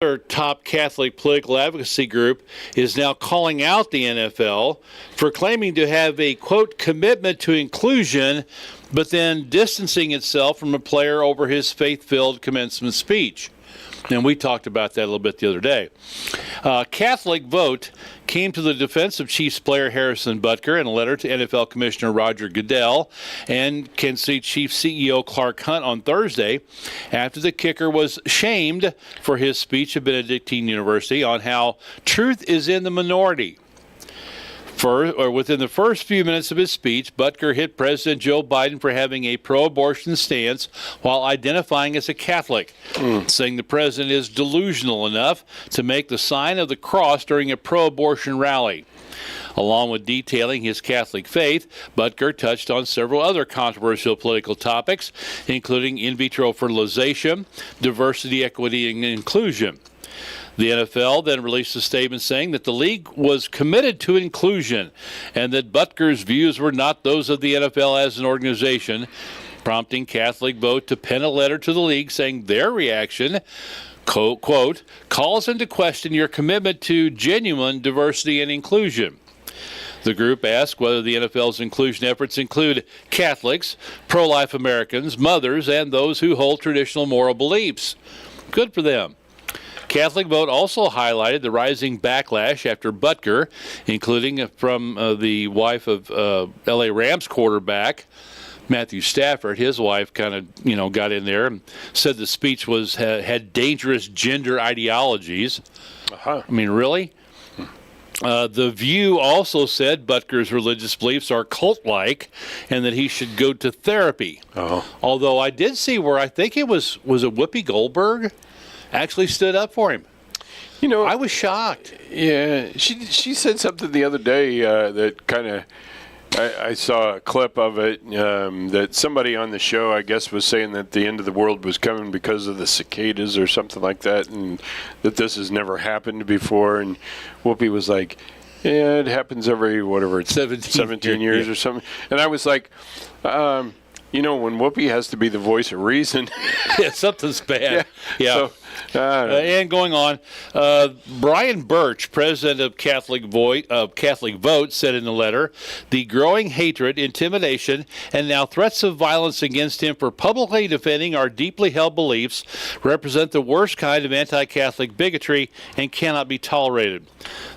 Another top Catholic political advocacy group is now calling out the NFL for claiming to have a, quote, commitment to inclusion, but then distancing itself from a player over his faith-filled commencement speech. And we talked about that a little bit the other day. Catholic Vote came to the defense of Chiefs player Harrison Butker in a letter to NFL Commissioner Roger Goodell and Kansas City Chiefs CEO Clark Hunt on Thursday after the kicker was shamed for his speech at Benedictine University on how truth is in the minority. Within the first few minutes of his speech, Butker hit President Joe Biden for having a pro-abortion stance while identifying as a Catholic, saying the president is delusional enough to make the sign of the cross during a pro-abortion rally. Along with detailing his Catholic faith, Butker touched on several other controversial political topics, including in vitro fertilization, diversity, equity, and inclusion. The NFL then released a statement saying that the league was committed to inclusion and that Butker's views were not those of the NFL as an organization, prompting Catholic Vote to pen a letter to the league saying their reaction, quote, calls into question your commitment to genuine diversity and inclusion. The group asked whether the NFL's inclusion efforts include Catholics, pro-life Americans, mothers, and those who hold traditional moral beliefs. Good for them. Catholic Vote also highlighted the rising backlash after Butker, including from the wife of L.A. Rams quarterback Matthew Stafford. His wife kind of, got in there and said the speech had dangerous gender ideologies. I mean, really? The View also said Butker's religious beliefs are cult-like and that he should go to therapy. Although I did see where I think it was it Whoopi Goldberg actually stood up for him. I was shocked. Yeah, she said something the other day that kind of, I saw a clip of it, that somebody on the show, I guess, was saying that the end of the world was coming because of the cicadas or something like that, and that this has never happened before. And Whoopi was like, yeah, it happens every, 17 years or something. And I was like, when Whoopi has to be the voice of reason. Yeah, something's bad. Yeah. So, and going on, Brian Birch, president of Catholic Vote, said in the letter, the growing hatred, intimidation, and now threats of violence against him for publicly defending our deeply held beliefs represent the worst kind of anti-Catholic bigotry and cannot be tolerated.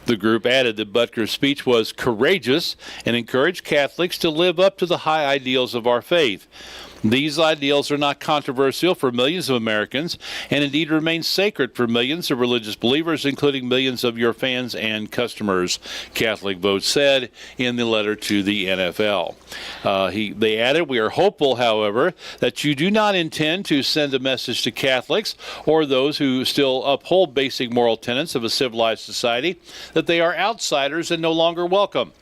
The group added that Butker's speech was courageous and encouraged Catholics to live up to the high ideals of our faith. These ideals are not controversial for millions of Americans and indeed remain sacred for millions of religious believers, including millions of your fans and customers, Catholic Vote said in the letter to the NFL. They added, we are hopeful, however, that you do not intend to send a message to Catholics or those who still uphold basic moral tenets of a civilized society that they are outsiders and no longer welcome.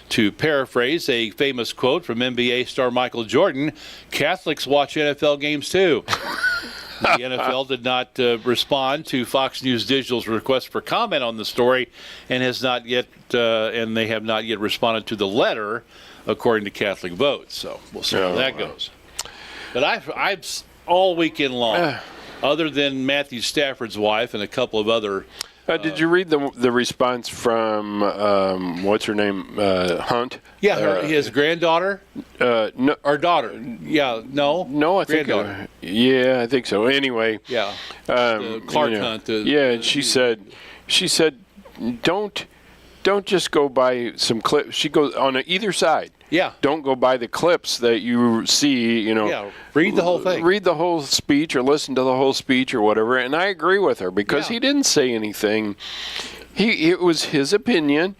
To paraphrase a famous quote from NBA star Michael Jordan, Catholics watch NFL games too. The NFL did not respond to Fox News Digital's request for comment on the story and has not yet, and they have not yet responded to the letter, according to Catholic Vote. So we'll see how that goes. But I've all weekend long, other than Matthew Stafford's wife and a couple of other. Did you read the response from what's her name, Hunt? Yeah, his granddaughter. No, or daughter. Yeah, no. I think. I think so. Anyway. Yeah. Clark Hunt. And she said, don't just go by some clips. She goes on either side. Yeah. Don't go by the clips that you see, Yeah, read the whole thing. Read the whole speech or listen to the whole speech or whatever. And I agree with her because he didn't say anything. It was his opinion.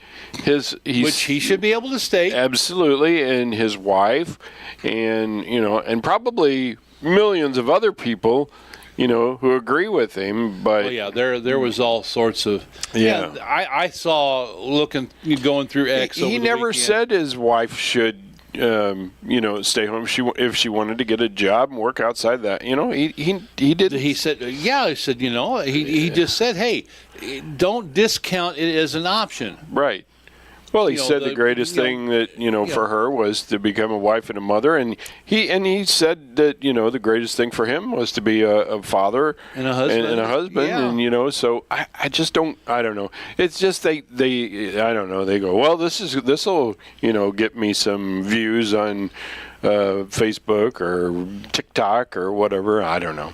Which he should be able to state. Absolutely. And his wife and, and probably millions of other people, who agree with him, but there was all sorts of. Yeah, I saw going through X. He never said his wife should, stay home if she wanted to get a job and work outside that. He did. He said, he said, he just said, hey, don't discount it as an option. Right. Well, he you know, said the greatest thing that for her was to become a wife and a mother, and he said that the greatest thing for him was to be a father and a husband, and so I just don't know. It's just they I don't know. They go, well, this will get me some views on Facebook or TikTok or whatever. I don't know.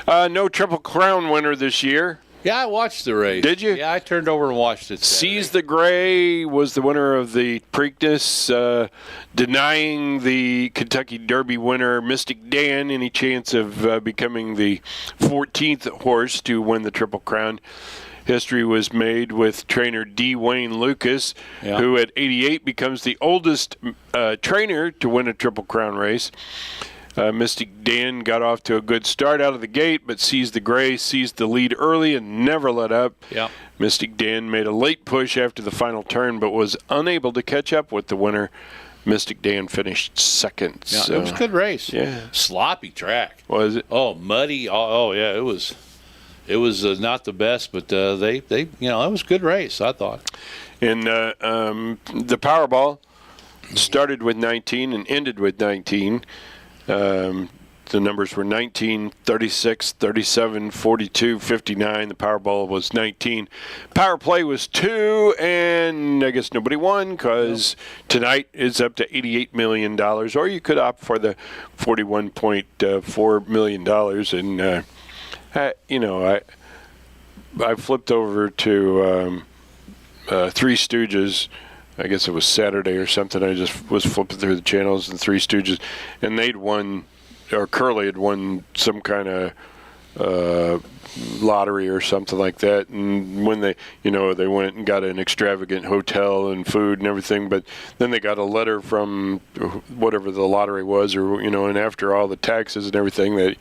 No Triple Crown winner this year. Yeah, I watched the race. Did you? Yeah, I turned over and watched it. Seize the Gray was the winner of the Preakness, denying the Kentucky Derby winner, Mystic Dan, any chance of becoming the 14th horse to win the Triple Crown. History was made with trainer D. Wayne Lucas, who at 88 becomes the oldest trainer to win a Triple Crown race. Mystic Dan got off to a good start out of the gate, but Seized the Gray seized the lead early and never let up. Yep. Mystic Dan made a late push after the final turn, but was unable to catch up with the winner. Mystic Dan finished second. Yeah, so, it was a good race. Yeah. Sloppy track. Was it? Oh, muddy. Oh yeah, it was. It was not the best, but they it was a good race, I thought. And the Powerball started with 19 and ended with 19. The numbers were 19, 36, 37, 42, 59. The Powerball was 19. Power Play was 2, and I guess nobody won because tonight it's up to $88 million, or you could opt for the $41.4 million. And, I flipped over to Three Stooges. I guess it was Saturday or something. I just was flipping through the channels and Three Stooges, and they'd won, or Curly had won some kind of lottery or something like that. And when they went and got an extravagant hotel and food and everything, but then they got a letter from whatever the lottery was, or and after all the taxes and everything that.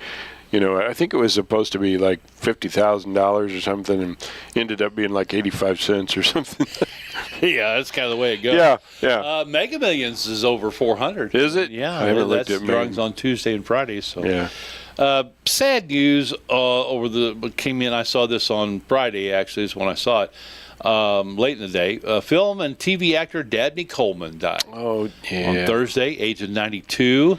I think it was supposed to be like $50,000 or something, and ended up being like 85 cents or something. Yeah, that's kind of the way it goes. Yeah. Mega Millions is over 400. Is it? Yeah, I haven't looked that's at drawings on Tuesday and Friday. So yeah. sad news came in. I saw this on Friday. Actually, is when I saw it. Late in the day, film and TV actor Dabney Coleman died. Oh, yeah. On Thursday, age of 92.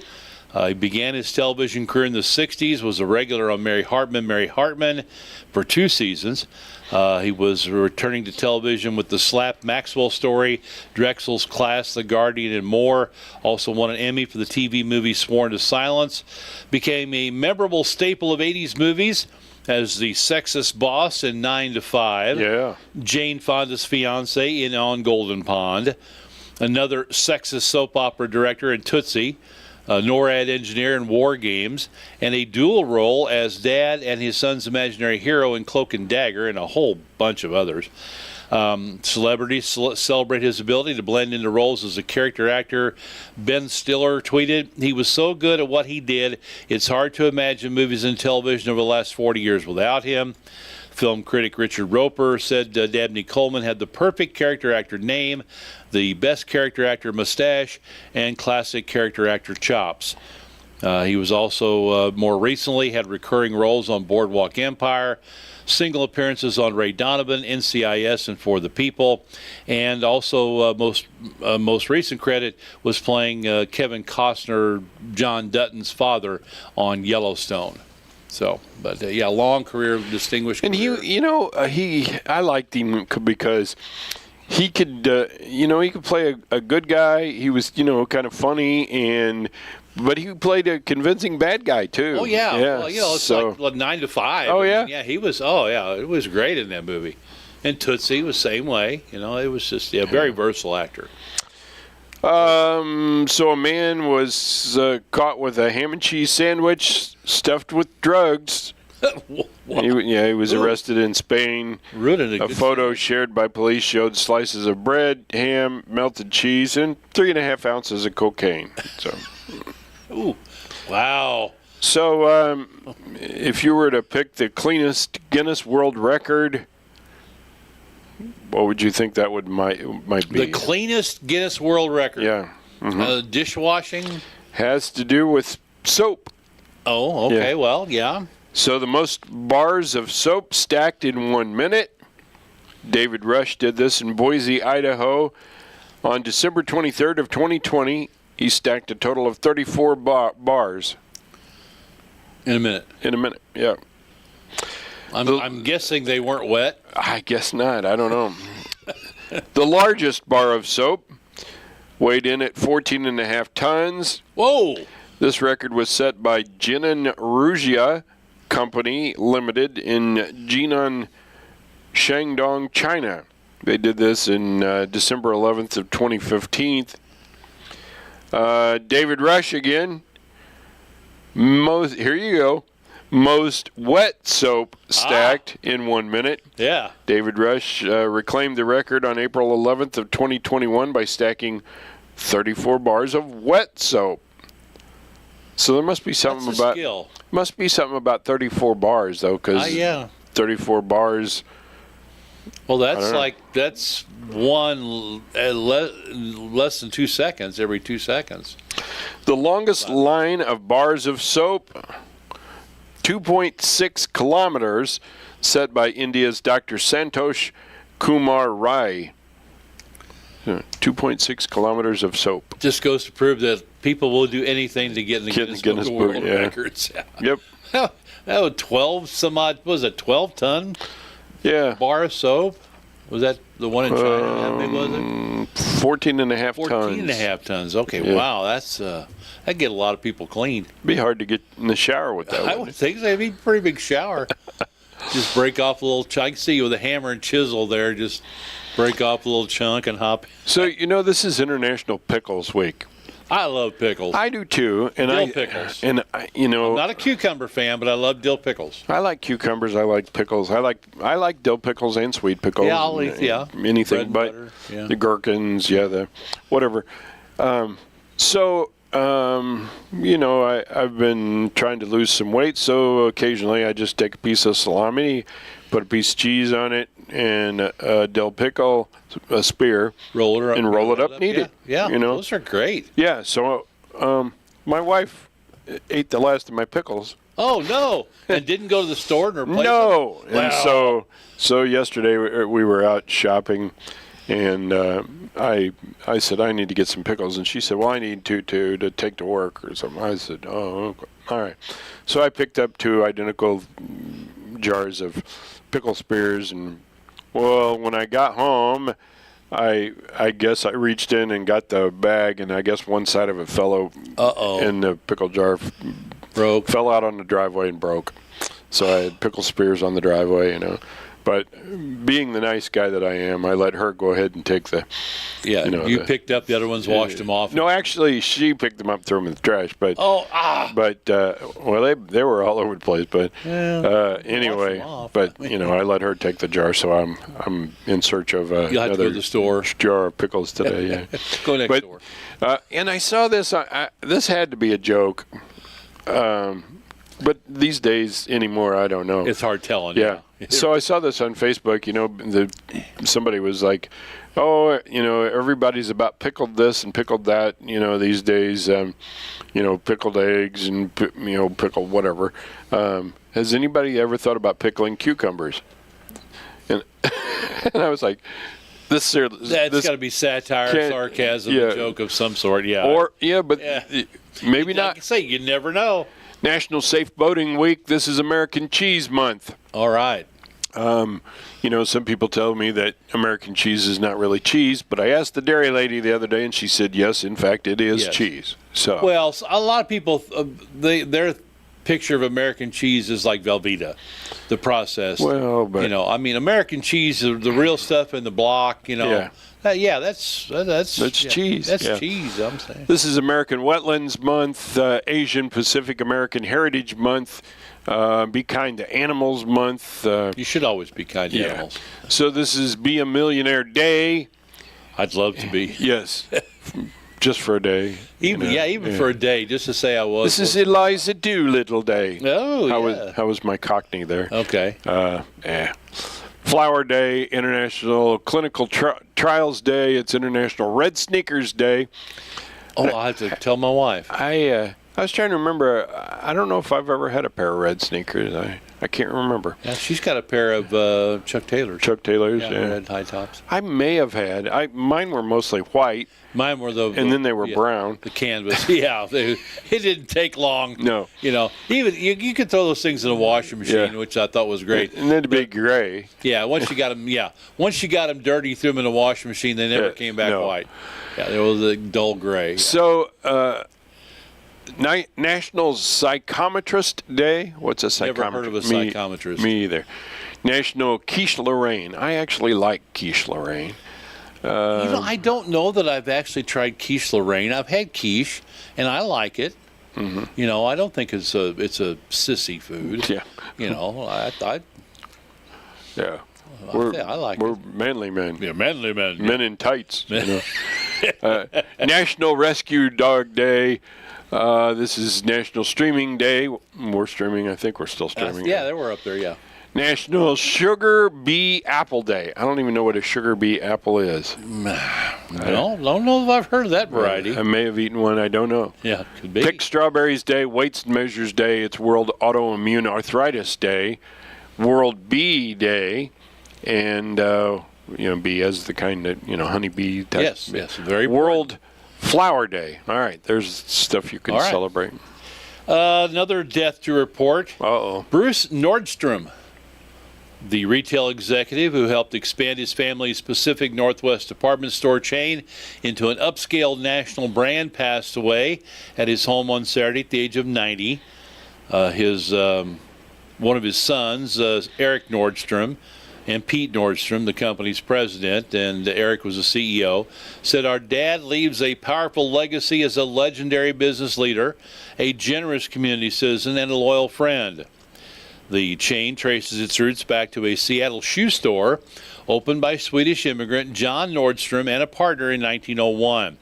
He began his television career in the 60s, was a regular on Mary Hartman for 2 seasons. He was returning to television with the Slap Maxwell story, Drexel's Class, The Guardian, and more. Also won an Emmy for the TV movie Sworn to Silence. Became a memorable staple of 80s movies as the sexist boss in 9 to 5. Yeah. Jane Fonda's fiance in On Golden Pond. Another sexist soap opera director in Tootsie. NORAD engineer in War Games, and a dual role as dad and his son's imaginary hero in Cloak and Dagger, and a whole bunch of others. Celebrities celebrate his ability to blend into roles as a character actor. Ben Stiller tweeted, "He was so good at what he did, it's hard to imagine movies and television over the last 40 years without him." Film critic Richard Roper said Dabney Coleman had the perfect character actor name, the best character actor mustache, and classic character actor chops. He was also, more recently, had recurring roles on Boardwalk Empire, single appearances on Ray Donovan, NCIS, and For the People, and also most recent credit was playing Kevin Costner, John Dutton's father on Yellowstone. So, but long career, distinguished career. And I liked him because he could, he could play a good guy. He was, kind of funny, but he played a convincing bad guy too. Oh yeah. Well, it's like 9 to 5. Oh yeah. Yeah, he was. Oh yeah, it was great in that movie. And Tootsie was same way. It was just very versatile actor. So a man was caught with a ham and cheese sandwich stuffed with drugs. He was arrested in Spain. A photo shared by police showed slices of bread, ham, melted cheese, and 3.5 ounces of cocaine. So, ooh, wow. So, if you were to pick the cleanest Guinness World Record, what would you think that might be? The cleanest Guinness World Record. Yeah. Mm-hmm. Dishwashing? Has to do with soap. Oh, okay. Yeah. Well, yeah. So the most bars of soap stacked in 1 minute. David Rush did this in Boise, Idaho. On December 23rd of 2020, he stacked a total of 34 bars. In a minute. In a minute, yeah. I'm guessing they weren't wet. I guess not. I don't know. The largest bar of soap weighed in at 14.5 tons. Whoa! This record was set by Jinan Rujia Company Limited in Jinan, Shandong, China. They did this in December 11th of 2015. David Rush again. Here you go. Most wet soap stacked in 1 minute. Yeah. David Rush reclaimed the record on April 11th of 2021 by stacking 34 bars of wet soap. So there must be something That's a about skill. Must be something about 34 bars though, because yeah. 34 bars. Well, that's one less than 2 seconds every 2 seconds. The longest line of bars of soap, 2.6 kilometers, set by India's Dr. Santosh Kumar Rai. 2.6 kilometers of soap. Just goes to prove that people will do anything to get in the Guinness Book of World Records. Yep. That was 12 some odd, was it 12 ton bar of soap? Was that the one in China? How big was it? 14 and a half tons. 14 and a half tons. Okay, yeah. Wow, that's that'd get a lot of people clean. It'd be hard to get in the shower with that. I would think so. It'd be a pretty big shower. Just break off a little chunk. I can see you with a hammer and chisel there. Just break off a little chunk and hop. So, this is International Pickles Week. I love pickles. I do too. And dill pickles. And I'm not a cucumber fan, but I love dill pickles. I like cucumbers. I like pickles. I like dill pickles and sweet pickles. Yeah, I'll eat, anything but the gherkins, the whatever. I've been trying to lose some weight, so occasionally I just take a piece of salami, put a piece of cheese on it, and a dill pickle, a spear, roll it up, knead it. Yeah, those are great. Yeah, so my wife ate the last of my pickles. Oh no! And didn't go to the store and replace No, them? And so yesterday we were out shopping, and I said I need to get some pickles, and she said, well, I need two to take to work or something. I said, oh, okay. All right. So I picked up 2 identical jars of pickle spears, and when I got home, I guess I reached in and got the bag, and I guess one side of it fell in the pickle jar, fell out on the driveway and broke. So I had pickle spears on the driveway, But being the nice guy that I am, I let her go ahead and take the. Yeah, you picked up the other ones, washed them off. No, actually, she picked them up, threw them in the trash. But they were all over the place. But anyway, I let her take the jar, so I'm in search of You'll have to go to the store. Jar of pickles today. Yeah, go next door. And I saw this. This had to be a joke. But these days anymore, I don't know. It's hard telling. Yeah. So I saw this on Facebook. Somebody was like, "Oh, everybody's about pickled this and pickled that. These days, pickled eggs and pickled whatever." Has anybody ever thought about pickling cucumbers? And I was like, "That's got to be satire, sarcasm, a joke of some sort." Yeah. Maybe not. Like I say, you never know. National Safe Boating Week. This is American Cheese Month. All right. Some people tell me that American cheese is not really cheese, but I asked the dairy lady the other day, and she said, yes, in fact, it is cheese. So a lot of people, their picture of American cheese is like Velveeta, the process. Well, but American cheese is the real stuff in the block. That's cheese. That's cheese. I'm saying. This is American Wetlands Month, Asian Pacific American Heritage Month, Be Kind to Animals Month. You should always be kind to animals. So this is Be a Millionaire Day. I'd love to be. Yes. Just for a day. Even for a day, just to say I was. This is Eliza Doolittle Day. Oh, How was my Cockney there? Okay. Flower Day, International Clinical Trials Day. It's International Red Sneakers Day. Oh, I'll have to tell my wife. I I was trying to remember. I don't know if I've ever had a pair of red sneakers. I can't remember. Yeah, she's got a pair of Chuck Taylors. Chuck Taylors, yeah. Red high tops. I may have had. Mine were mostly white. Mine were and then they were brown. The canvas. Yeah, it didn't take long. No. Even you could throw those things in a washing machine, which I thought was great. And then to be gray. Yeah, once you got them dirty, you threw them in a washing machine, they never came back white. Yeah, there was a dull gray. So, National Psychometrist Day. What's a psychometrist? Never heard of a psychometrist. Me either. National Quiche Lorraine. I actually like quiche Lorraine. I don't know that I've actually tried quiche Lorraine. I've had quiche, and I like it. Mm-hmm. I don't think it's a sissy food. Yeah. I like it. We're manly men. Yeah, manly men. Men in tights. National Rescue Dog Day. This is National Streaming Day. We're streaming. I think we're still streaming. Yeah, they were up there, yeah. National Sugar Bee Apple Day. I don't even know what a sugar bee apple is. Don't know if I've heard of that variety. I may have eaten one. I don't know. Yeah, could be. Pick Strawberries Day, Weights and Measures Day. It's World Autoimmune Arthritis Day, World Bee Day, and bee as the kind that honeybee type. Yes, very World Flower Day. All right, there's stuff you can celebrate. Another death to report. Uh-oh. Bruce Nordstrom, the retail executive who helped expand his family's Pacific Northwest department store chain into an upscale national brand, passed away at his home on Saturday at the age of 90. One of his sons, Eric Nordstrom, and Pete Nordstrom, the company's president, and Eric was the CEO, said, "Our dad leaves a powerful legacy as a legendary business leader, a generous community citizen, and a loyal friend." The chain traces its roots back to a Seattle shoe store opened by Swedish immigrant John Nordstrom and a partner in 1901.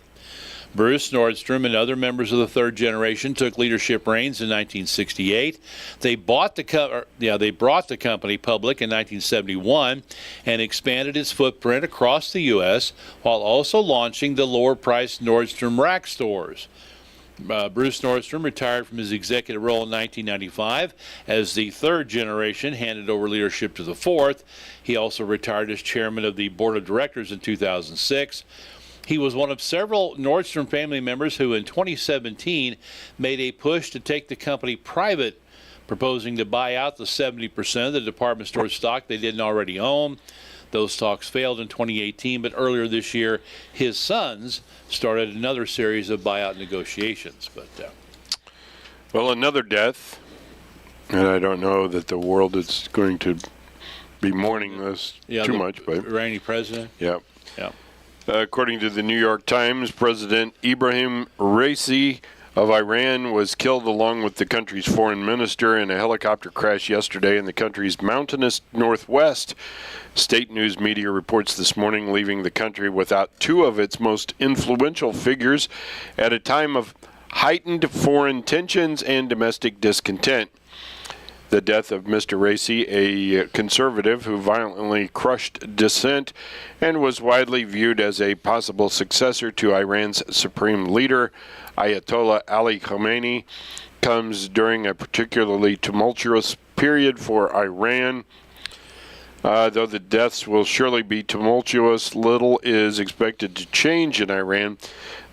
Bruce Nordstrom and other members of the third generation took leadership reins in 1968. They brought the company public in 1971 and expanded its footprint across the U.S. while also launching the lower-priced Nordstrom Rack stores. Bruce Nordstrom retired from his executive role in 1995 as the third generation handed over leadership to the fourth. He also retired as chairman of the board of directors in 2006. He was one of several Nordstrom family members who in 2017 made a push to take the company private, proposing to buy out the 70% of the department store stock they didn't already own. Those talks failed in 2018, but earlier this year, his sons started another series of buyout negotiations. Well, another death, and I don't know that the world is going to be mourning this too much, but Iranian president. Yeah. Yeah. According to the New York Times, President Ibrahim Raisi of Iran was killed along with the country's foreign minister in a helicopter crash yesterday in the country's mountainous northwest. State news media reports this morning, leaving the country without two of its most influential figures at a time of heightened foreign tensions and domestic discontent. The death of Mr. Raisi, a conservative who violently crushed dissent and was widely viewed as a possible successor to Iran's supreme leader, Ayatollah Ali Khamenei, comes during a particularly tumultuous period for Iran. Though the deaths will surely be tumultuous, little is expected to change in Iran.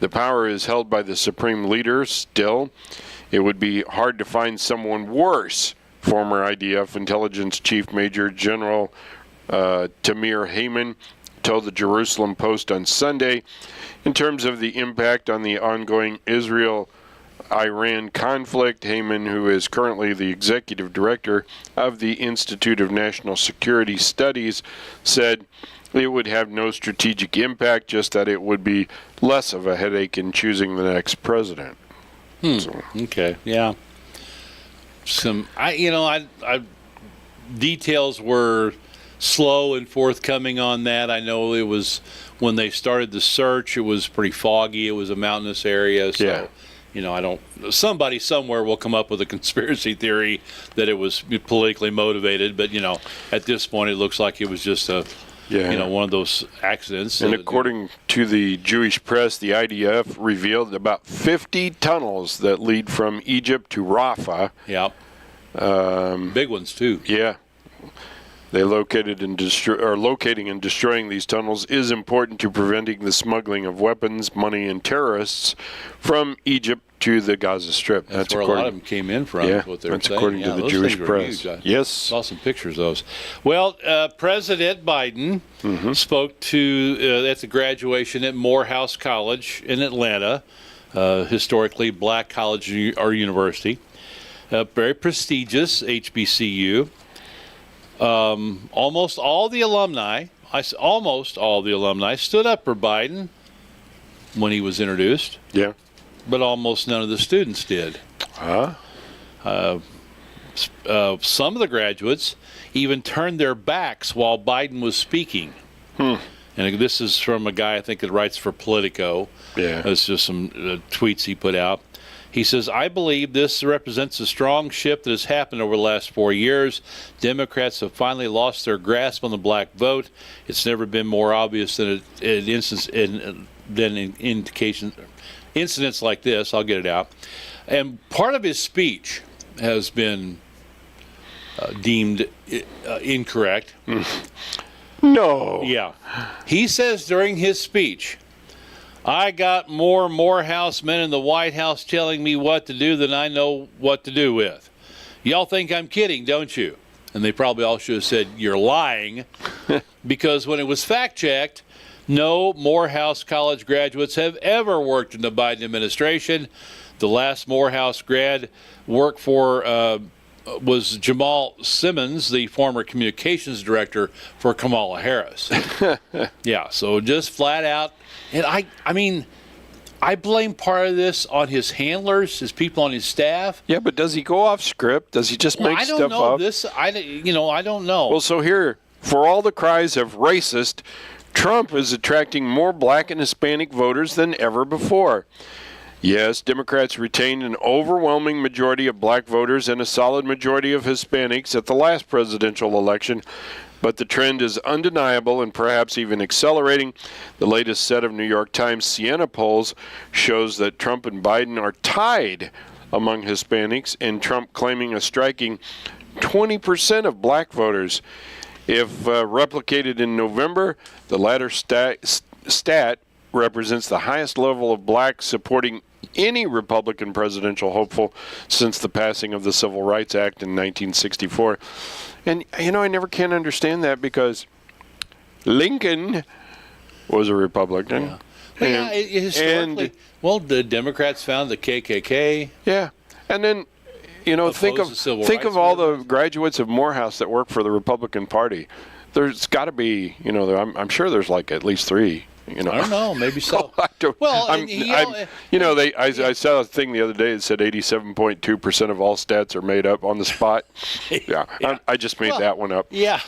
The power is held by the supreme leader still. It would be hard to find someone worse, former IDF intelligence chief Major General Tamir Heyman told the Jerusalem Post on Sunday. In terms of the impact on the ongoing Israel-Iran conflict, Heyman, who is currently the executive director of the Institute of National Security Studies, said it would have no strategic impact, just that it would be less of a headache in choosing the next president. So. Okay, yeah. Details were slow and forthcoming on that. I know it was when they started the search, it was pretty foggy. It was a mountainous area, so somebody somewhere will come up with a conspiracy theory that it was politically motivated, but at this point it looks like it was just one of those accidents. And according to the Jewish press, the IDF revealed about 50 tunnels that lead from Egypt to Rafah. Yeah. Big ones, too. Yeah. They locating and destroying these tunnels is important to preventing the smuggling of weapons, money, and terrorists from Egypt to the Gaza Strip. That's where a lot of them came in from. Yeah, is what they were that's saying. according to the Jewish press. Yes. Saw some pictures of those. Well, President Biden spoke to at the graduation at Morehouse College in Atlanta, historically black college or university, very prestigious HBCU. Almost all the alumni stood up for Biden when he was introduced. Yeah. But almost none of the students did. Some of the graduates even turned their backs while Biden was speaking. And this is from a guy I think that writes for Politico. Yeah. It's just some tweets he put out. He says, I believe this represents a strong shift that has happened over the last 4 years. Democrats have finally lost their grasp on the black vote. It's never been more obvious than incidents like this. I'll get it out. And part of his speech has been deemed incorrect. No. Yeah. He says during his speech, I got more Morehouse men in the White House telling me what to do than I know what to do with. Y'all think I'm kidding, don't you? And they probably all should have said, you're lying. Because when it was fact-checked, no Morehouse College graduates have ever worked in the Biden administration. The last Morehouse grad worked for was Jamal Simmons, the former communications director for Kamala Harris. Yeah, so just flat out. And I mean, I blame part of this on his handlers, his people on his staff. Yeah, but does he go off script? Does he just make stuff up? I don't know. Well, so here, for all the cries of racist, Trump is attracting more black and Hispanic voters than ever before. Yes, Democrats retained an overwhelming majority of black voters and a solid majority of Hispanics at the last presidential election, but the trend is undeniable and perhaps even accelerating. The latest set of New York Times Siena polls shows that Trump and Biden are tied among Hispanics, and Trump claiming a striking 20% of black voters. If replicated in November, the latter stat represents the highest level of blacks supporting any Republican presidential hopeful since the passing of the Civil Rights Act in 1964. And, I never can understand that because Lincoln was a Republican. Yeah. Historically, the Democrats found the KKK. Yeah. And then, think of all the graduates of Morehouse that work for the Republican Party. There's got to be, I'm sure there's like at least 3. I don't know, maybe so. I saw a thing the other day that said 87.2% of all stats are made up on the spot. Yeah. I just made that one up. Yeah.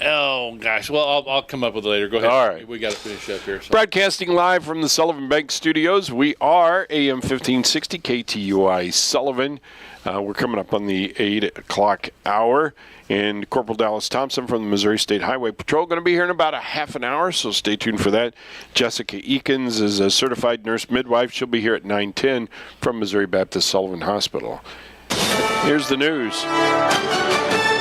Oh, gosh. Well, I'll come up with it later. Go ahead. All right. We got to finish up here. So. Broadcasting live from the Sullivan Bank Studios. We are AM 1560 KTUI Sullivan. We're coming up on the 8 o'clock hour. And Corporal Dallas Thompson from the Missouri State Highway Patrol going to be here in about a half an hour, so stay tuned for that. Jessica Eakins is a certified nurse midwife. She'll be here at 9:10 from Missouri Baptist Sullivan Hospital. Here's the news.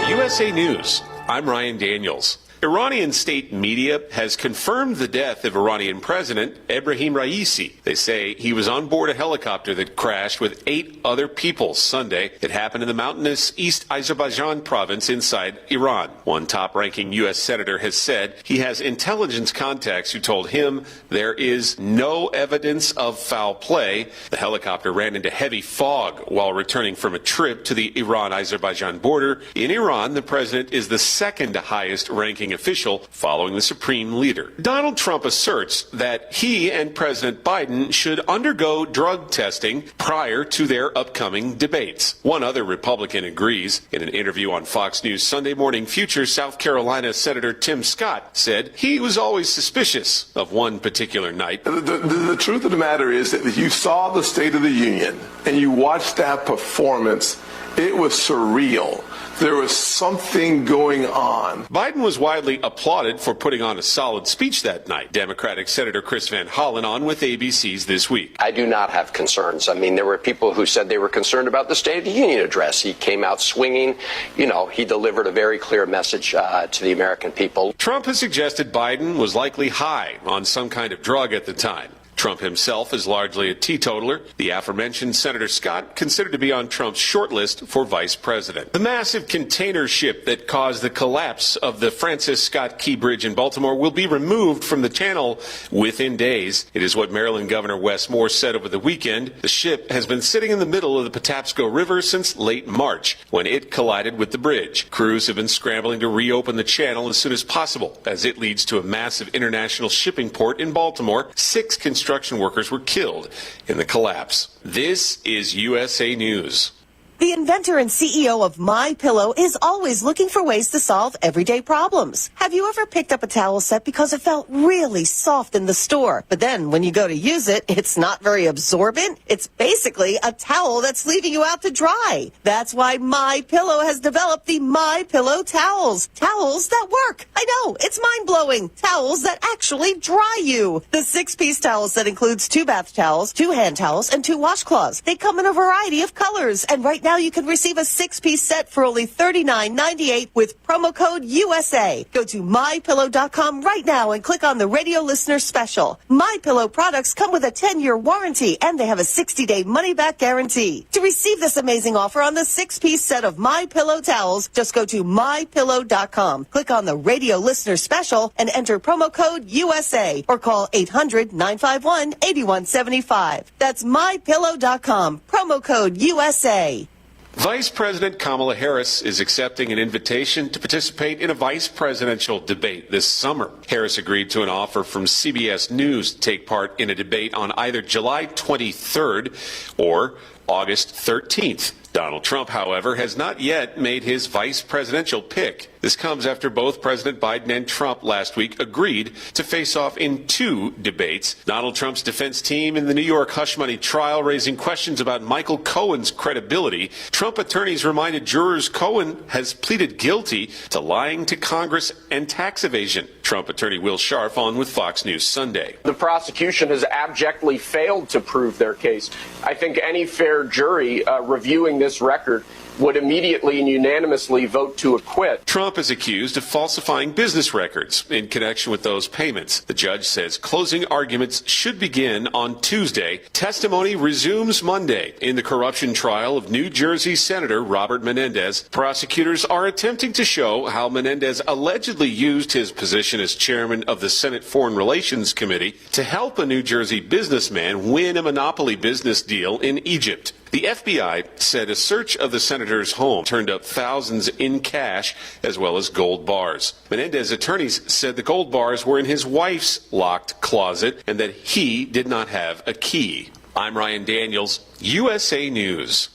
USA News. I'm Ryan Daniels. Iranian state media has confirmed the death of Iranian President Ebrahim Raisi. They say he was on board a helicopter that crashed with 8 other people Sunday. It happened in the mountainous East Azerbaijan province inside Iran. One top-ranking U.S. senator has said he has intelligence contacts who told him there is no evidence of foul play. The helicopter ran into heavy fog while returning from a trip to the Iran-Azerbaijan border. In Iran, the president is the second highest-ranking official following the supreme leader. Donald Trump asserts that he and President Biden should undergo drug testing prior to their upcoming debates. One other Republican agrees. In an interview on Fox News Sunday Morning, future South Carolina Senator Tim Scott said he was always suspicious of one particular night. The truth of the matter is that you saw the State of the Union and you watched that performance. It was surreal. there was something going on. Biden was widely applauded for putting on a solid speech that night. Democratic Senator Chris Van Hollen on with ABC's This Week. I do not have concerns. I mean, there were people who said they were concerned about the State of the Union address. He came out swinging. You know, he delivered a very clear message to the American people. Trump has suggested Biden was likely high on some kind of drug at the time. Trump himself is largely a teetotaler. The aforementioned Senator Scott considered to be on Trump's short list for vice president. The massive container ship that caused the collapse of the Francis Scott Key Bridge in Baltimore will be removed from the channel within days. It is what Maryland Governor Wes Moore said over the weekend. The ship has been sitting in the middle of the Patapsco River since late March, when it collided with the bridge. Crews have been scrambling to reopen the channel as soon as possible, as it leads to a massive international shipping port in Baltimore. 6 construction workers were killed in the collapse. This is USA News. The inventor and CEO of MyPillow is always looking for ways to solve everyday problems. Have you ever picked up a towel set because it felt really soft in the store, but then when you go to use it, it's not very absorbent? It's basically a towel that's leaving you out to dry. That's why MyPillow has developed the MyPillow towels. Towels that work. I know, it's mind-blowing. Towels that actually dry you. The 6-piece towel set includes 2 bath towels, 2 hand towels, and 2 washcloths. They come in a variety of colors, and right now you can receive a 6-piece set for only $39.98 with promo code USA. Go to MyPillow.com right now and click on the radio listener special. MyPillow products come with a 10-year warranty and they have a 60-day money-back guarantee. To receive this amazing offer on the 6-piece set of MyPillow towels, just go to MyPillow.com. Click on the radio listener special and enter promo code USA or call 800-951-8175. That's MyPillow.com. Promo code USA. Vice President Kamala Harris is accepting an invitation to participate in a vice presidential debate this summer. Harris agreed to an offer from CBS News to take part in a debate on either July 23rd or August 13th. Donald Trump, however, has not yet made his vice presidential pick. This comes after both President Biden and Trump last week agreed to face off in 2 debates. Donald Trump's defense team in the New York hush money trial raising questions about Michael Cohen's credibility. Trump attorneys reminded jurors Cohen has pleaded guilty to lying to Congress and tax evasion. Trump attorney Will Scharf on with Fox News Sunday. The prosecution has abjectly failed to prove their case. I think any fair jury reviewing this record would immediately and unanimously vote to acquit. Trump is accused of falsifying business records in connection with those payments. The judge says closing arguments should begin on Tuesday. Testimony resumes Monday in the corruption trial of New Jersey Senator Robert Menendez. Prosecutors are attempting to show how Menendez allegedly used his position as chairman of the Senate Foreign Relations Committee to help a New Jersey businessman win a monopoly business deal in Egypt. The FBI said a search of the senator's home turned up thousands in cash as well as gold bars. Menendez's attorneys said the gold bars were in his wife's locked closet and that he did not have a key. I'm Ryan Daniels, USA News.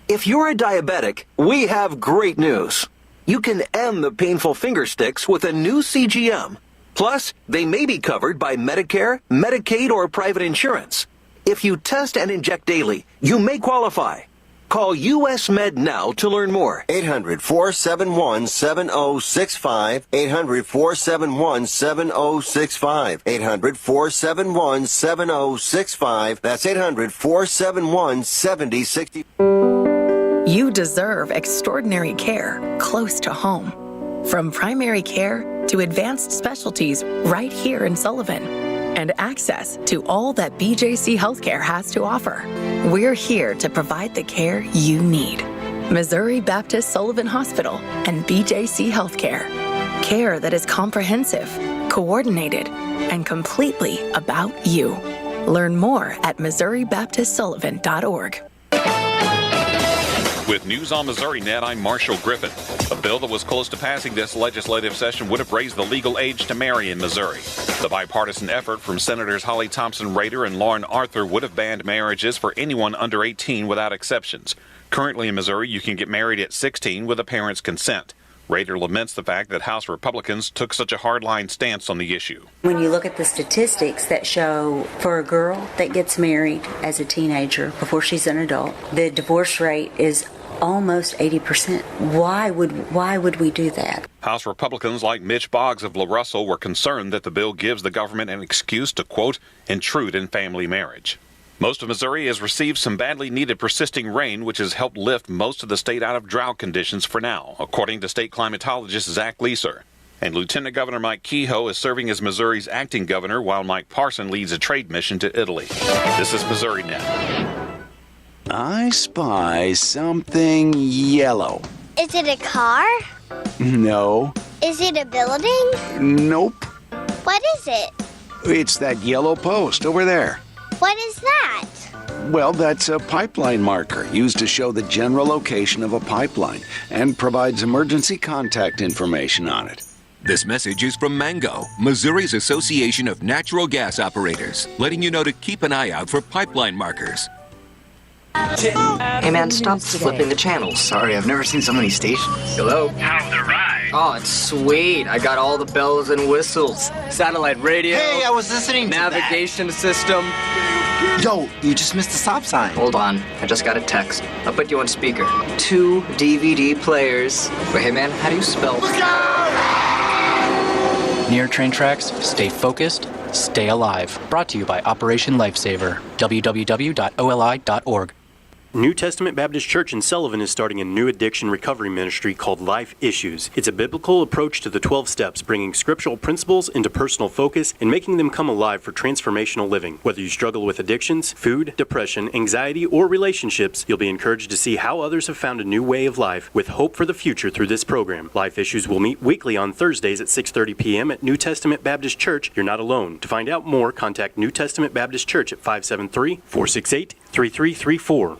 If you're a diabetic, we have great news. You can end the painful finger sticks with a new CGM. Plus, they may be covered by Medicare, Medicaid, or private insurance. If you test and inject daily, you may qualify. Call US Med now to learn more. 800-471-7065. 800-471-7065. 800-471-7065. That's 800-471-7065. You deserve extraordinary care close to home. From primary care to advanced specialties right here in Sullivan. And access to all that BJC Healthcare has to offer. We're here to provide the care you need. Missouri Baptist Sullivan Hospital and BJC Healthcare. Care that is comprehensive, coordinated, and completely about you. Learn more at MissouriBaptistSullivan.org. With News on Missouri Net, I'm Marshall Griffin. A bill that was close to passing this legislative session would have raised the legal age to marry in Missouri. The bipartisan effort from Senators Holly Thompson Rader and Lauren Arthur would have banned marriages for anyone under 18 without exceptions. Currently in Missouri, you can get married at 16 with a parent's consent. Rader laments the fact that House Republicans took such a hardline stance on the issue. When you look at the statistics that show for a girl that gets married as a teenager before she's an adult, the divorce rate is almost 80%. Why would we do that? House Republicans like Mitch Boggs of La Russell were concerned that the bill gives the government an excuse to, quote, intrude in family marriage. Most of Missouri has received some badly needed persisting rain, which has helped lift most of the state out of drought conditions for now, according to state climatologist Zach Leeser. And Lieutenant Governor Mike Kehoe is serving as Missouri's acting governor, while Mike Parson leads a trade mission to Italy. This is Missouri Now. I spy something yellow. Is it a car? No. Is it a building? Nope. What is it? It's that yellow post over there. What is that? Well, that's a pipeline marker used to show the general location of a pipeline and provides emergency contact information on it. This message is from Mango, Missouri's Association of Natural Gas Operators, letting you know to keep an eye out for pipeline markers. Hey man, stop flipping the channels. Sorry, I've never seen so many stations. Hello? How's the ride? Oh, it's sweet. I got all the bells and whistles. Satellite radio. Hey, I was listening to navigation system. Yo, you just missed the stop sign. Hold on, I just got a text. I'll put you on speaker. 2 DVD players. But hey man, how do you spell? Near train tracks, stay focused, stay alive. Brought to you by Operation Lifesaver. www.oli.org. New Testament Baptist Church in Sullivan is starting a new addiction recovery ministry called Life Issues. It's a biblical approach to the 12 steps, bringing scriptural principles into personal focus and making them come alive for transformational living. Whether you struggle with addictions, food, depression, anxiety, or relationships, you'll be encouraged to see how others have found a new way of life with hope for the future through this program. Life Issues will meet weekly on Thursdays at 6:30 p.m. at New Testament Baptist Church. You're not alone. To find out more, contact New Testament Baptist Church at 573-468-3334.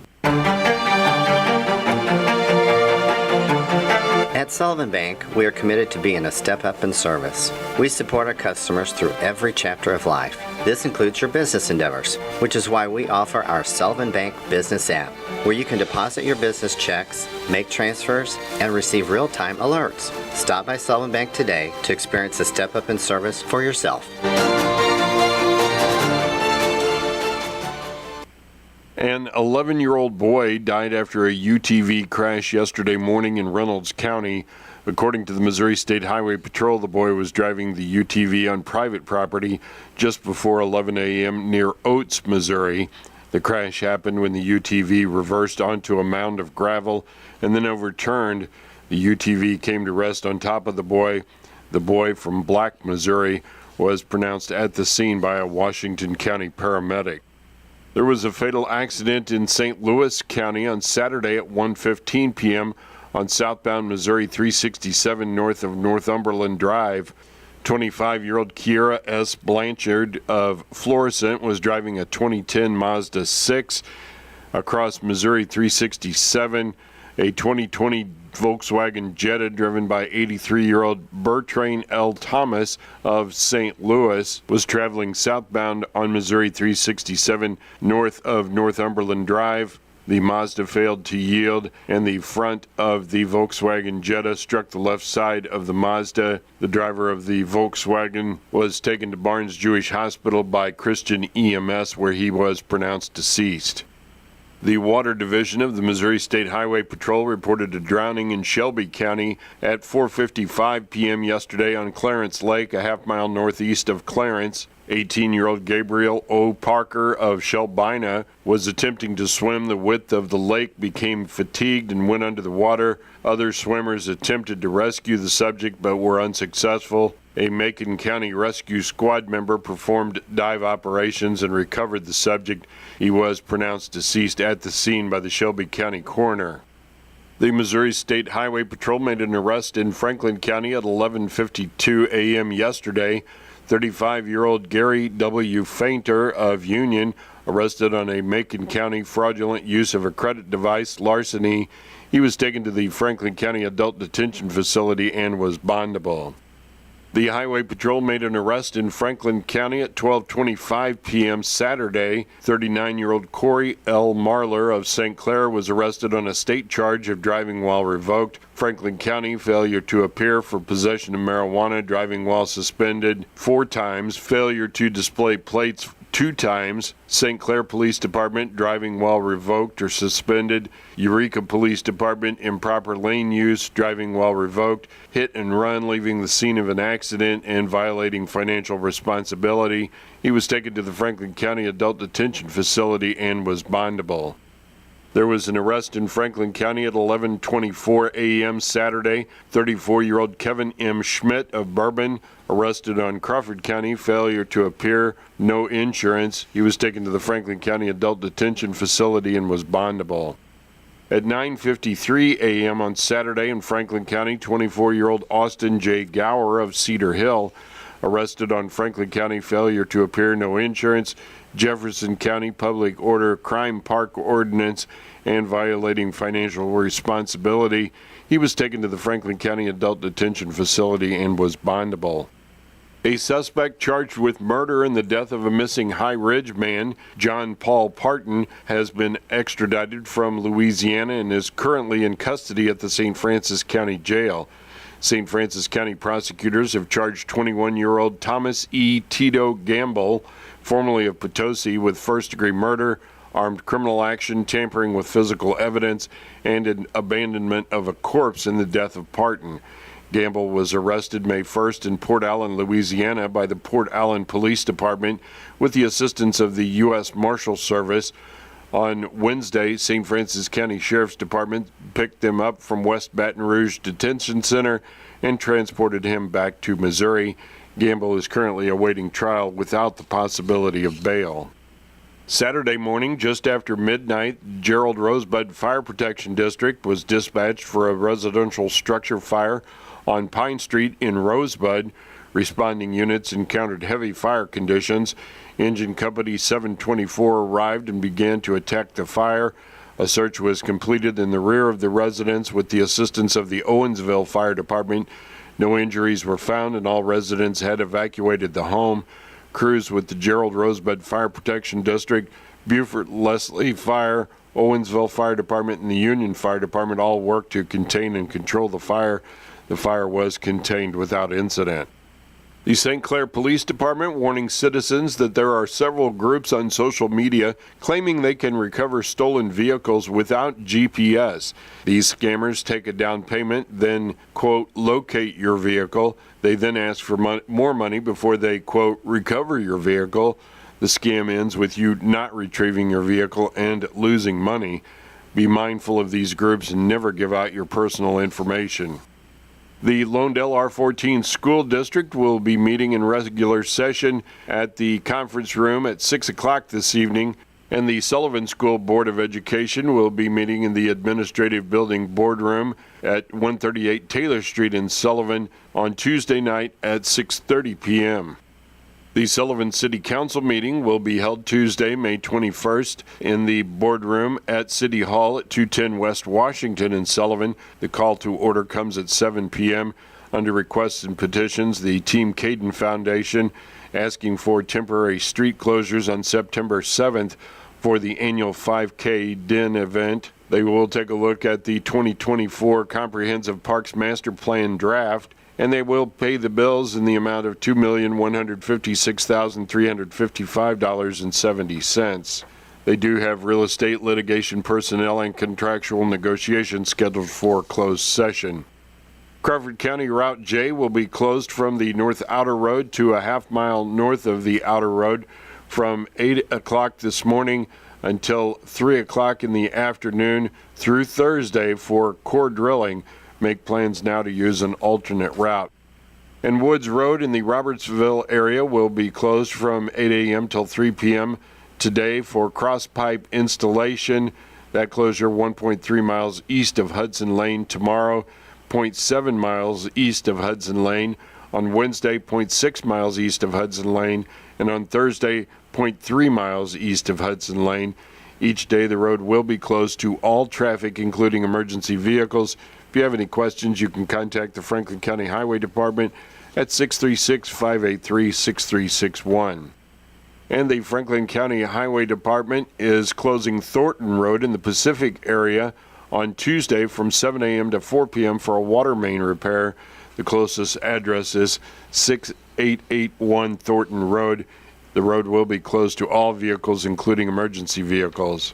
At Sullivan Bank, we are committed to being a step up in service. We support our customers through every chapter of life. This includes your business endeavors, which is why we offer our Sullivan Bank Business app, where you can deposit your business checks, make transfers, and receive real-time alerts. Stop by Sullivan Bank today to experience a step up in service for yourself. An 11-year-old boy died after a UTV crash yesterday morning in Reynolds County. According to the Missouri State Highway Patrol, the boy was driving the UTV on private property just before 11 a.m. near Oates, Missouri. The crash happened when the UTV reversed onto a mound of gravel and then overturned. The UTV came to rest on top of the boy. The boy from Black, Missouri, was pronounced at the scene by a Washington County paramedic. There was a fatal accident in St. Louis County on Saturday at 1:15 p.m. on southbound Missouri 367 north of Northumberland Drive. 25-year-old Kiera S. Blanchard of Florissant was driving a 2010 Mazda 6 across Missouri 367. A 2020 Volkswagen Jetta driven by 83-year-old Bertrand L. Thomas of St. Louis was traveling southbound on Missouri 367 north of Northumberland Drive. The Mazda failed to yield, and the front of the Volkswagen Jetta struck the left side of the Mazda. The driver of the Volkswagen was taken to Barnes Jewish Hospital by Christian EMS, where he was pronounced deceased. The Water Division of the Missouri State Highway Patrol reported a drowning in Shelby County at 4:55 p.m. yesterday on Clarence Lake, a half-mile northeast of Clarence. 18-year-old Gabriel O. Parker of Shelbina was attempting to swim the width of the lake, became fatigued, and went under the water. Other swimmers attempted to rescue the subject but were unsuccessful. A Macon County Rescue Squad member performed dive operations and recovered the subject. He was pronounced deceased at the scene by the Shelby County coroner. The Missouri State Highway Patrol made an arrest in Franklin County at 11:52 a.m. yesterday. 35-year-old Gary W. Fainter of Union, arrested on a Macon County fraudulent use of a credit device larceny. He was taken to the Franklin County Adult Detention Facility and was bondable. The Highway Patrol made an arrest in Franklin County at 12:25 p.m. Saturday. 39-year-old Corey L. Marler of St. Clair was arrested on a state charge of driving while revoked. Franklin County, failure to appear for possession of marijuana, driving while suspended 4 times, failure to display plates 2 times. St. Clair Police Department, driving while revoked or suspended. Eureka Police Department, improper lane use, driving while revoked. Hit and run, leaving the scene of an accident and violating financial responsibility. He was taken to the Franklin County Adult Detention Facility and was bondable. There was an arrest in Franklin County at 11:24 a.m. Saturday. 34-year-old Kevin M. Schmidt of Bourbon, arrested on Crawford County, failure to appear, no insurance. He was taken to the Franklin County Adult Detention Facility and was bondable. At 9:53 a.m. on Saturday in Franklin County, 24-year-old Austin J. Gower of Cedar Hill, arrested on Franklin County, failure to appear, no insurance, Jefferson County Public Order Crime Park Ordinance, and violating financial responsibility. He was taken to the Franklin County Adult Detention Facility and was bondable. A suspect charged with murder in the death of a missing High Ridge man, John Paul Parton, has been extradited from Louisiana and is currently in custody at the St. Francis County Jail. St. Francis County prosecutors have charged 21-year-old Thomas E. Tito Gamble, formerly of Potosi, with first-degree murder, armed criminal action, tampering with physical evidence, and an abandonment of a corpse in the death of Parton. Gamble was arrested May 1st in Port Allen, Louisiana by the Port Allen Police Department with the assistance of the U.S. Marshal Service. On Wednesday, St. Francis County Sheriff's Department picked him up from West Baton Rouge Detention Center and transported him back to Missouri. Gamble is currently awaiting trial without the possibility of bail. Saturday morning, just after midnight, Gerald Rosebud Fire Protection District was dispatched for a residential structure fire on Pine Street in Rosebud. Responding units encountered heavy fire conditions. Engine Company 724 arrived and began to attack the fire. A search was completed in the rear of the residence with the assistance of the Owensville Fire Department. No injuries were found and all residents had evacuated the home. Crews with the Gerald Rosebud Fire Protection District, Beaufort Leslie Fire, Owensville Fire Department, and the Union Fire Department all worked to contain and control the fire. The fire was contained without incident. The St. Clair Police Department warning citizens that there are several groups on social media claiming they can recover stolen vehicles without GPS. These scammers take a down payment, then, quote, locate your vehicle. They then ask for more money before they, quote, recover your vehicle. The scam ends with you not retrieving your vehicle and losing money. Be mindful of these groups and never give out your personal information. The Lawndale R14 School District will be meeting in regular session at the conference room at 6 o'clock this evening, and the Sullivan School Board of Education will be meeting in the Administrative Building Boardroom at 138 Taylor Street in Sullivan on Tuesday night at 6:30 p.m. The Sullivan City Council meeting will be held Tuesday, May 21st, in the boardroom at City Hall at 210 West Washington in Sullivan. The call to order comes at 7 p.m. Under requests and petitions, the Team Caden Foundation asking for temporary street closures on September 7th for the annual 5K Den event. They will take a look at the 2024 Comprehensive Parks Master Plan draft, and they will pay the bills in the amount of $2,156,355.70. They do have real estate litigation personnel and contractual negotiations scheduled for closed session. Crawford County Route J will be closed from the North Outer Road to a half-mile north of the Outer Road from 8 o'clock this morning until 3 o'clock in the afternoon through Thursday for core drilling. Make plans now to use an alternate route. And Woods Road in the Robertsville area will be closed from 8 a.m. till 3 p.m. today for cross pipe installation. That closure 1.3 miles east of Hudson Lane tomorrow, 0.7 miles east of Hudson Lane. On Wednesday, 0.6 miles east of Hudson Lane. And on Thursday, 0.3 miles east of Hudson Lane. Each day the road will be closed to all traffic, including emergency vehicles. If you have any questions, you can contact the Franklin County Highway Department at 636-583-6361. And the Franklin County Highway Department is closing Thornton Road in the Pacific area on Tuesday from 7 a.m. to 4 p.m. for a water main repair. The closest address is 6881 Thornton Road The road will be closed to all vehicles, including emergency vehicles.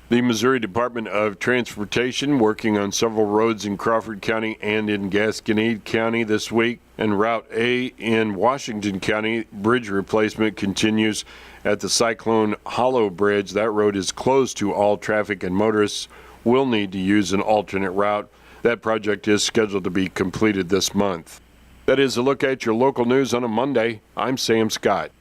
The Missouri Department of Transportation working on several roads in Crawford County and in Gasconade County this week. And Route A in Washington County, bridge replacement continues at the Cyclone Hollow Bridge. That road is closed to all traffic, and motorists will need to use an alternate route. That project is scheduled to be completed this month. That is a look at your local news on a Monday. I'm Sam Scott.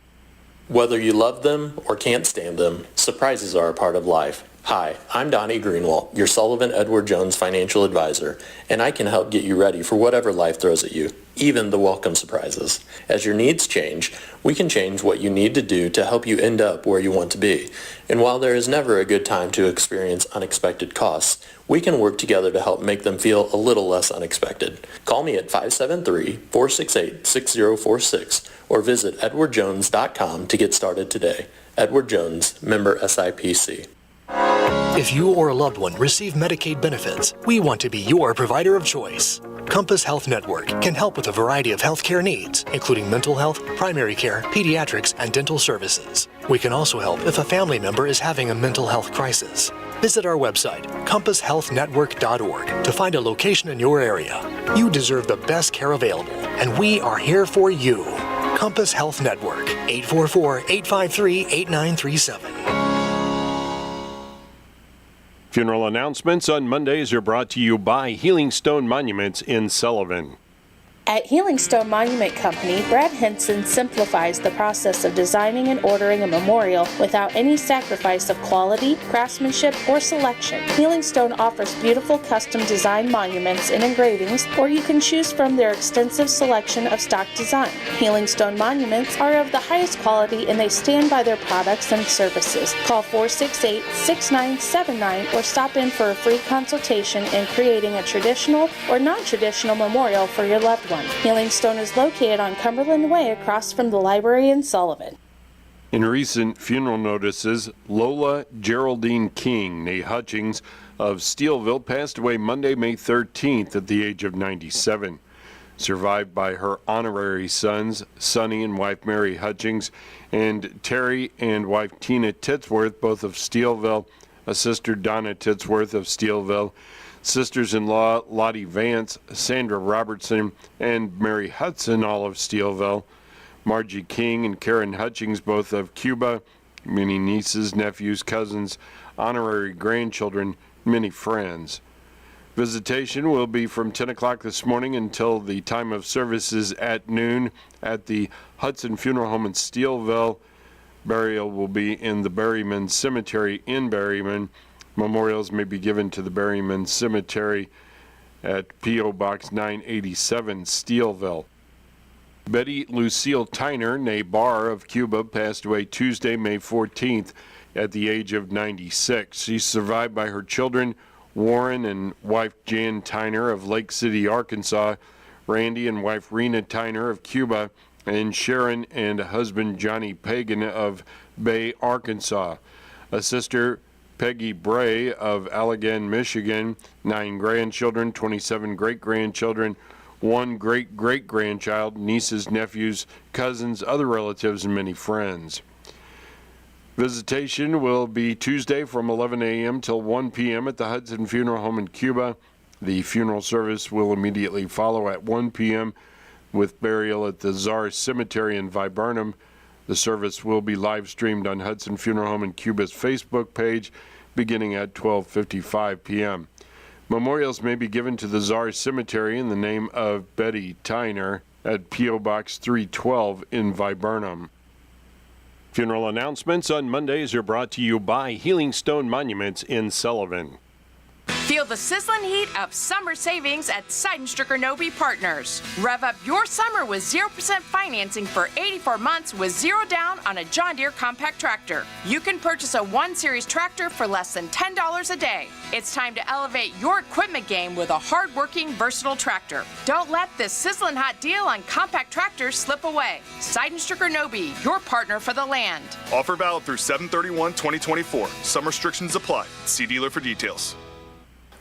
Whether you love them or can't stand them, surprises are a part of life. Hi, I'm Donnie Greenwald, your Sullivan Edward Jones financial advisor, and I can help get you ready for whatever life throws at you, even the welcome surprises. As your needs change, we can change what you need to do to help you end up where you want to be. And while there is never a good time to experience unexpected costs, we can work together to help make them feel a little less unexpected. Call me at 573-468-6046 or visit edwardjones.com to get started today. Edward Jones, member SIPC. If you or a loved one receive Medicaid benefits, we want to be your provider of choice. Compass Health Network can help with a variety of healthcare needs, including mental health, primary care, pediatrics, and dental services. We can also help if a family member is having a mental health crisis. Visit our website, compasshealthnetwork.org, to find a location in your area. You deserve the best care available, and we are here for you. Compass Health Network, 844-853-8937. Funeral announcements on Mondays are brought to you by Healing Stone Monuments in Sullivan. At Healing Stone Monument Company, Brad Henson simplifies the process of designing and ordering a memorial without any sacrifice of quality, craftsmanship, or selection. Healing Stone offers beautiful custom design monuments and engravings, or you can choose from their extensive selection of stock design. Healing Stone monuments are of the highest quality and they stand by their products and services. Call 468-6979 or stop in for a free consultation in creating a traditional or non-traditional memorial for your loved one. Healing Stone is located on Cumberland Way across from the library in Sullivan. In recent funeral notices, Lola Geraldine King, née Hutchings of Steelville, passed away Monday, May 13th at the age of 97. Survived by her honorary sons, Sonny and wife Mary Hutchings, and Terry and wife Tina Titsworth, both of Steelville, a sister Donna Titsworth of Steelville, sisters-in-law Lottie Vance, Sandra Robertson, and Mary Hudson, all of Steelville, Margie King and Karen Hutchings, both of Cuba, many nieces, nephews, cousins, honorary grandchildren, many friends. Visitation will be from 10 o'clock this morning until the time of services at noon at the Hudson Funeral Home in Steelville. Burial will be in the Berryman Cemetery in Berryman. Memorials may be given to the Berryman Cemetery at P.O. Box 987, Steelville. Betty Lucille Tyner, née Barr of Cuba, passed away Tuesday, May 14th at the age of 96. She's survived by her children, Warren and wife Jan Tyner of Lake City, Arkansas, Randy and wife Rena Tyner of Cuba, and Sharon and husband Johnny Pagan of Bay, Arkansas. A sister, Peggy Bray of Allegan, Michigan, 9 grandchildren, 27 great-grandchildren, 1 great-great-grandchild, nieces, nephews, cousins, other relatives, and many friends. Visitation will be Tuesday from 11 a.m. till 1 p.m. at the Hudson Funeral Home in Cuba. The funeral service will immediately follow at 1 p.m. with burial at the Czar Cemetery in Viburnum. The service will be live streamed on Hudson Funeral Home in Cuba's Facebook page beginning at 12:55 p.m. Memorials may be given to the Czar Cemetery in the name of Betty Tyner at P.O. Box 312 in Viburnum. Funeral announcements on Mondays are brought to you by Healing Stone Monuments in Sullivan. Feel the sizzling heat of summer savings at Seidenstricker Nobe Partners. Rev up your summer with 0% financing for 84 months with zero down on a John Deere compact tractor. You can purchase a 1 Series tractor for less than $10 a day. It's time to elevate your equipment game with a hard-working, versatile tractor. Don't let this sizzling hot deal on compact tractors slip away. Seidenstricker Nobe, your partner for the land. Offer valid through 7/31/2024. Some restrictions apply. See dealer for details.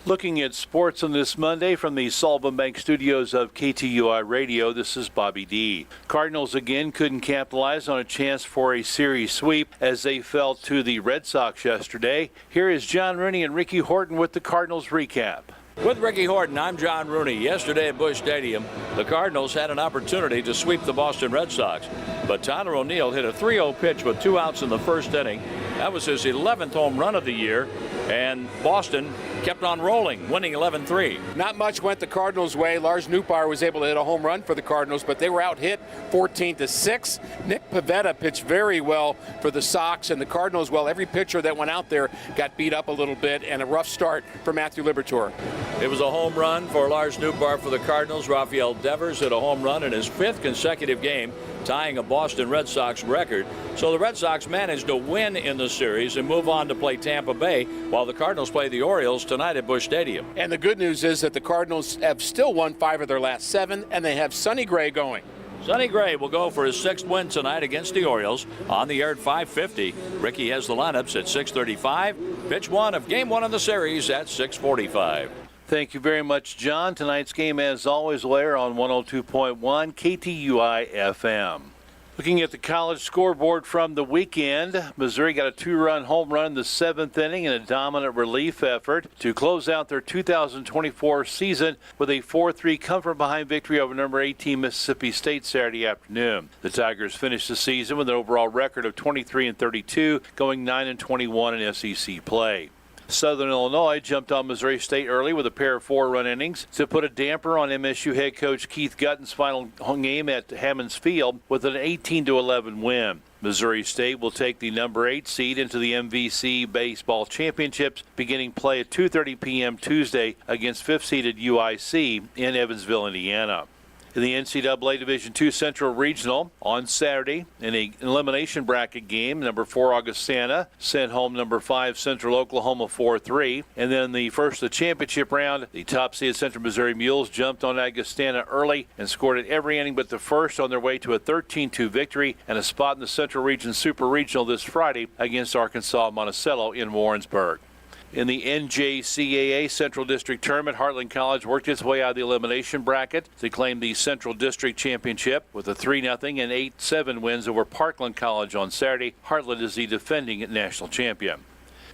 Looking at sports on this Monday from the Sullivan Bank studios of KTUI Radio, this is Bobby D. Cardinals again couldn't capitalize on a chance for a series sweep as they fell to the Red Sox yesterday. Here is John Rooney and Ricky Horton with the Cardinals recap. With Ricky Horton, I'm John Rooney. Yesterday at Busch Stadium, the Cardinals had an opportunity to sweep the Boston Red Sox, but Tyler O'Neill hit a 3-0 pitch with 2 outs in the first inning. That was his 11th home run of the year, and Boston kept on rolling, winning 11-3. Not much went the Cardinals' way. Lars Nootbaar was able to hit a home run for the Cardinals, but they were out hit 14-6. Nick Pivetta pitched very well for the Sox, and the Cardinals, well, every pitcher that went out there got beat up a little bit, and a rough start for Matthew Liberatore. It was a home run for Lars Nootbaar for the Cardinals. Rafael Devers hit a home run in his 5th consecutive game, tying a Boston Red Sox record. So the Red Sox managed to win in the series and move on to play Tampa Bay, while the Cardinals play the Orioles tonight at Busch Stadium. And the good news is that the Cardinals have still won 5 of their last 7, and they have Sonny Gray going. Sonny Gray will go for his 6th win tonight against the Orioles. On the air at 5:50. Ricky has the lineups at 6:35. Pitch 1 of Game 1 of the series at 6:45. Thank you very much, John. Tonight's game, as always, will air on 102.1 KTUI FM. Looking at the college scoreboard from the weekend, Missouri got a 2-run home run in the 7th inning in a dominant relief effort to close out their 2024 season with a 4-3 come-from-behind victory over number 18 Mississippi State Saturday afternoon. The Tigers finished the season with an overall record of 23-32, going 9-21 in SEC play. Southern Illinois jumped on Missouri State early with a pair of 4-run innings to put a damper on MSU head coach Keith Gutten's final game at Hammonds Field with an 18-11 win. Missouri State will take the number 8 seed into the MVC Baseball Championships, beginning play at 2:30 p.m. Tuesday against 5th-seeded UIC in Evansville, Indiana. In the NCAA Division II Central Regional on Saturday, in an elimination bracket game, number 4 Augustana sent home number 5 Central Oklahoma 4-3. And then the first of the championship round, the top-seeded Central Missouri Mules jumped on Augustana early and scored at every inning but the first on their way to a 13-2 victory and a spot in the Central Region Super Regional this Friday against Arkansas Monticello in Warrensburg. In the NJCAA Central District Tournament, Heartland College worked its way out of the elimination bracket to claim the Central District Championship with a 3-0 and 8-7 wins over Parkland College on Saturday. Heartland is the defending national champion.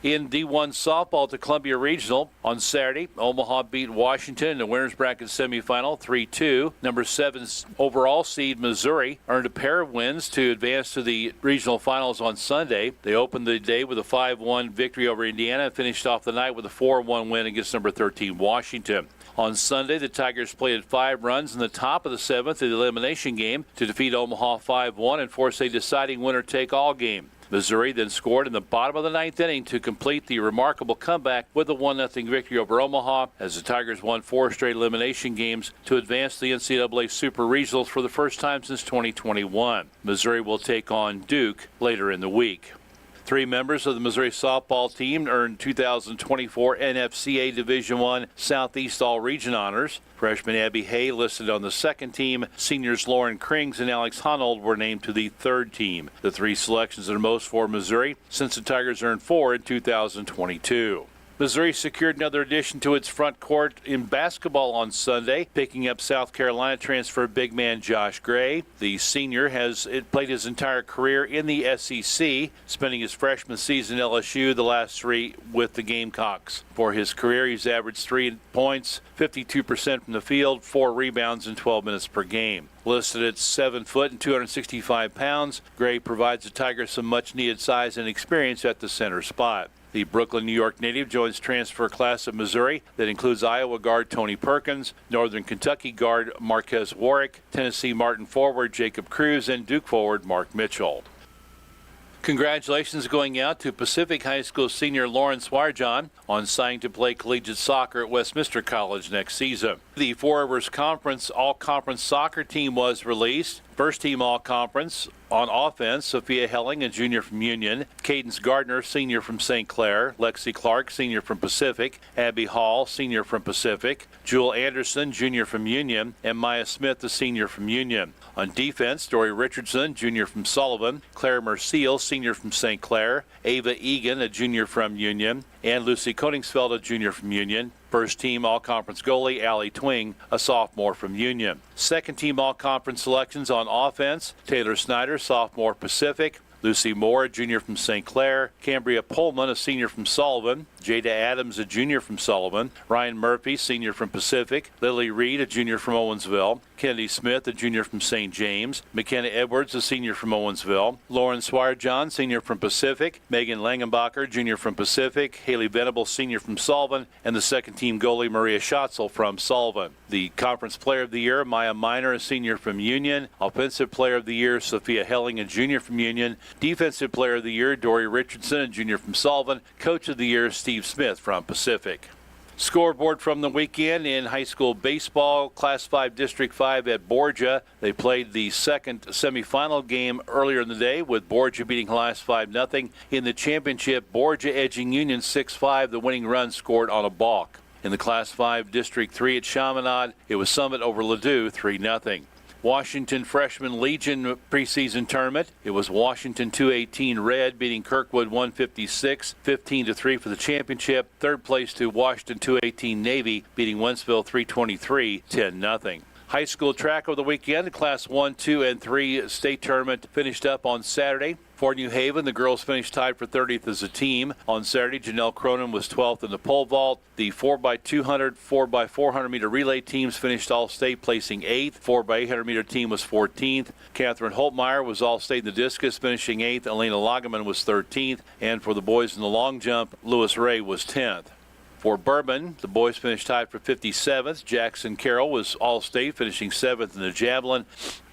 In D1 softball to Columbia Regional on Saturday, Omaha beat Washington in the winners bracket semifinal 3-2. Number 7 overall seed Missouri earned a pair of wins to advance to the regional finals on Sunday. They opened the day with a 5-1 victory over Indiana and finished off the night with a 4-1 win against number 13 Washington. On Sunday, the Tigers played 5 runs in the top of the 7th of the elimination game to defeat Omaha 5-1 and force a deciding winner-take-all game. Missouri then scored in the bottom of the 9th inning to complete the remarkable comeback with a 1-0 victory over Omaha as the Tigers won 4 straight elimination games to advance to the NCAA Super Regionals for the first time since 2021. Missouri will take on Duke later in the week. 3 members of the Missouri softball team earned 2024 NFCA Division I Southeast All-Region honors. Freshman Abby Hay listed on the 2nd team. Seniors Lauren Krings and Alex Honold were named to the 3rd team. The 3 selections are the most for Missouri since the Tigers earned 4 in 2022. Missouri secured another addition to its front court in basketball on Sunday, picking up South Carolina transfer big man Josh Gray. The senior has played his entire career in the SEC, spending his freshman season at LSU, the last 3 with the Gamecocks. For his career, he's averaged 3 points, 52% from the field, 4 rebounds in 12 minutes per game. Listed at 7 foot and 265 pounds, Gray provides the Tigers some much-needed size and experience at the center spot. The Brooklyn, New York native joins transfer class of Missouri that includes Iowa guard Tony Perkins, Northern Kentucky guard Marquez Warwick, Tennessee Martin forward Jacob Cruz, and Duke forward Mark Mitchell. Congratulations going out to Pacific High School senior Lauren Swarjon on signing to play collegiate soccer at Westminster College next season. The Four Rivers Conference all-conference soccer team was released. First team all-conference on offense, Sophia Helling, a junior from Union, Cadence Gardner, senior from St. Clair, Lexi Clark, senior from Pacific, Abby Hall, senior from Pacific, Jewel Anderson, junior from Union, and Maya Smith, the senior from Union. On defense, Dory Richardson, junior from Sullivan, Claire Merciel, senior from St. Clair, Ava Egan, a junior from Union, and Lucy Koningsfeld, a junior from Union. First team all-conference goalie, Allie Twing, a sophomore from Union. Second team all-conference selections on offense, Taylor Snyder, sophomore Pacific, Lucy Moore, a junior from St. Clair, Cambria Pullman, a senior from Sullivan, Jada Adams, a junior from Sullivan, Ryan Murphy, senior from Pacific, Lily Reed, a junior from Owensville, Kennedy Smith, a junior from St. James, McKenna Edwards, a senior from Owensville, Lauren Swirejohn, senior from Pacific, Megan Langenbacher, junior from Pacific, Haley Venable, senior from Sullivan, and the second team goalie, Maria Schatzel from Sullivan. The conference player of the year, Maya Miner, a senior from Union, offensive player of the year, Sophia Helling, a junior from Union, defensive player of the year, Dory Richardson, a junior from Sullivan, coach of the year, Steve Smith from Pacific. Scoreboard from the weekend in high school baseball, Class 5 District 5 at Borgia. They played the second semifinal game earlier in the day with Borgia beating Helias 5-0. In the championship, Borgia edging Union 6-5. The winning run scored on a balk. In the Class 5 District 3 at Chaminade, it was Summit over Ladue 3-0. Washington Freshman Legion preseason tournament. It was Washington 218 Red beating Kirkwood 156, 15-3 for the championship. Third place to Washington 218 Navy beating Wentzville 323, 10-0. High school track over the weekend, the Class 1, 2, and 3 state tournament finished up on Saturday. For New Haven, the girls finished tied for 30th as a team. On Saturday, Janelle Cronin was 12th in the pole vault. The 4x200, 4x400 meter relay teams finished all-state, placing 8th. 4x800 meter team was 14th. Catherine Holtmeyer was all-state in the discus, finishing 8th. Elena Lagerman was 13th. And for the boys in the long jump, Lewis Ray was 10th. For Bourbon, the boys finished tied for 57th. Jackson Carroll was all-state, finishing 7th in the javelin.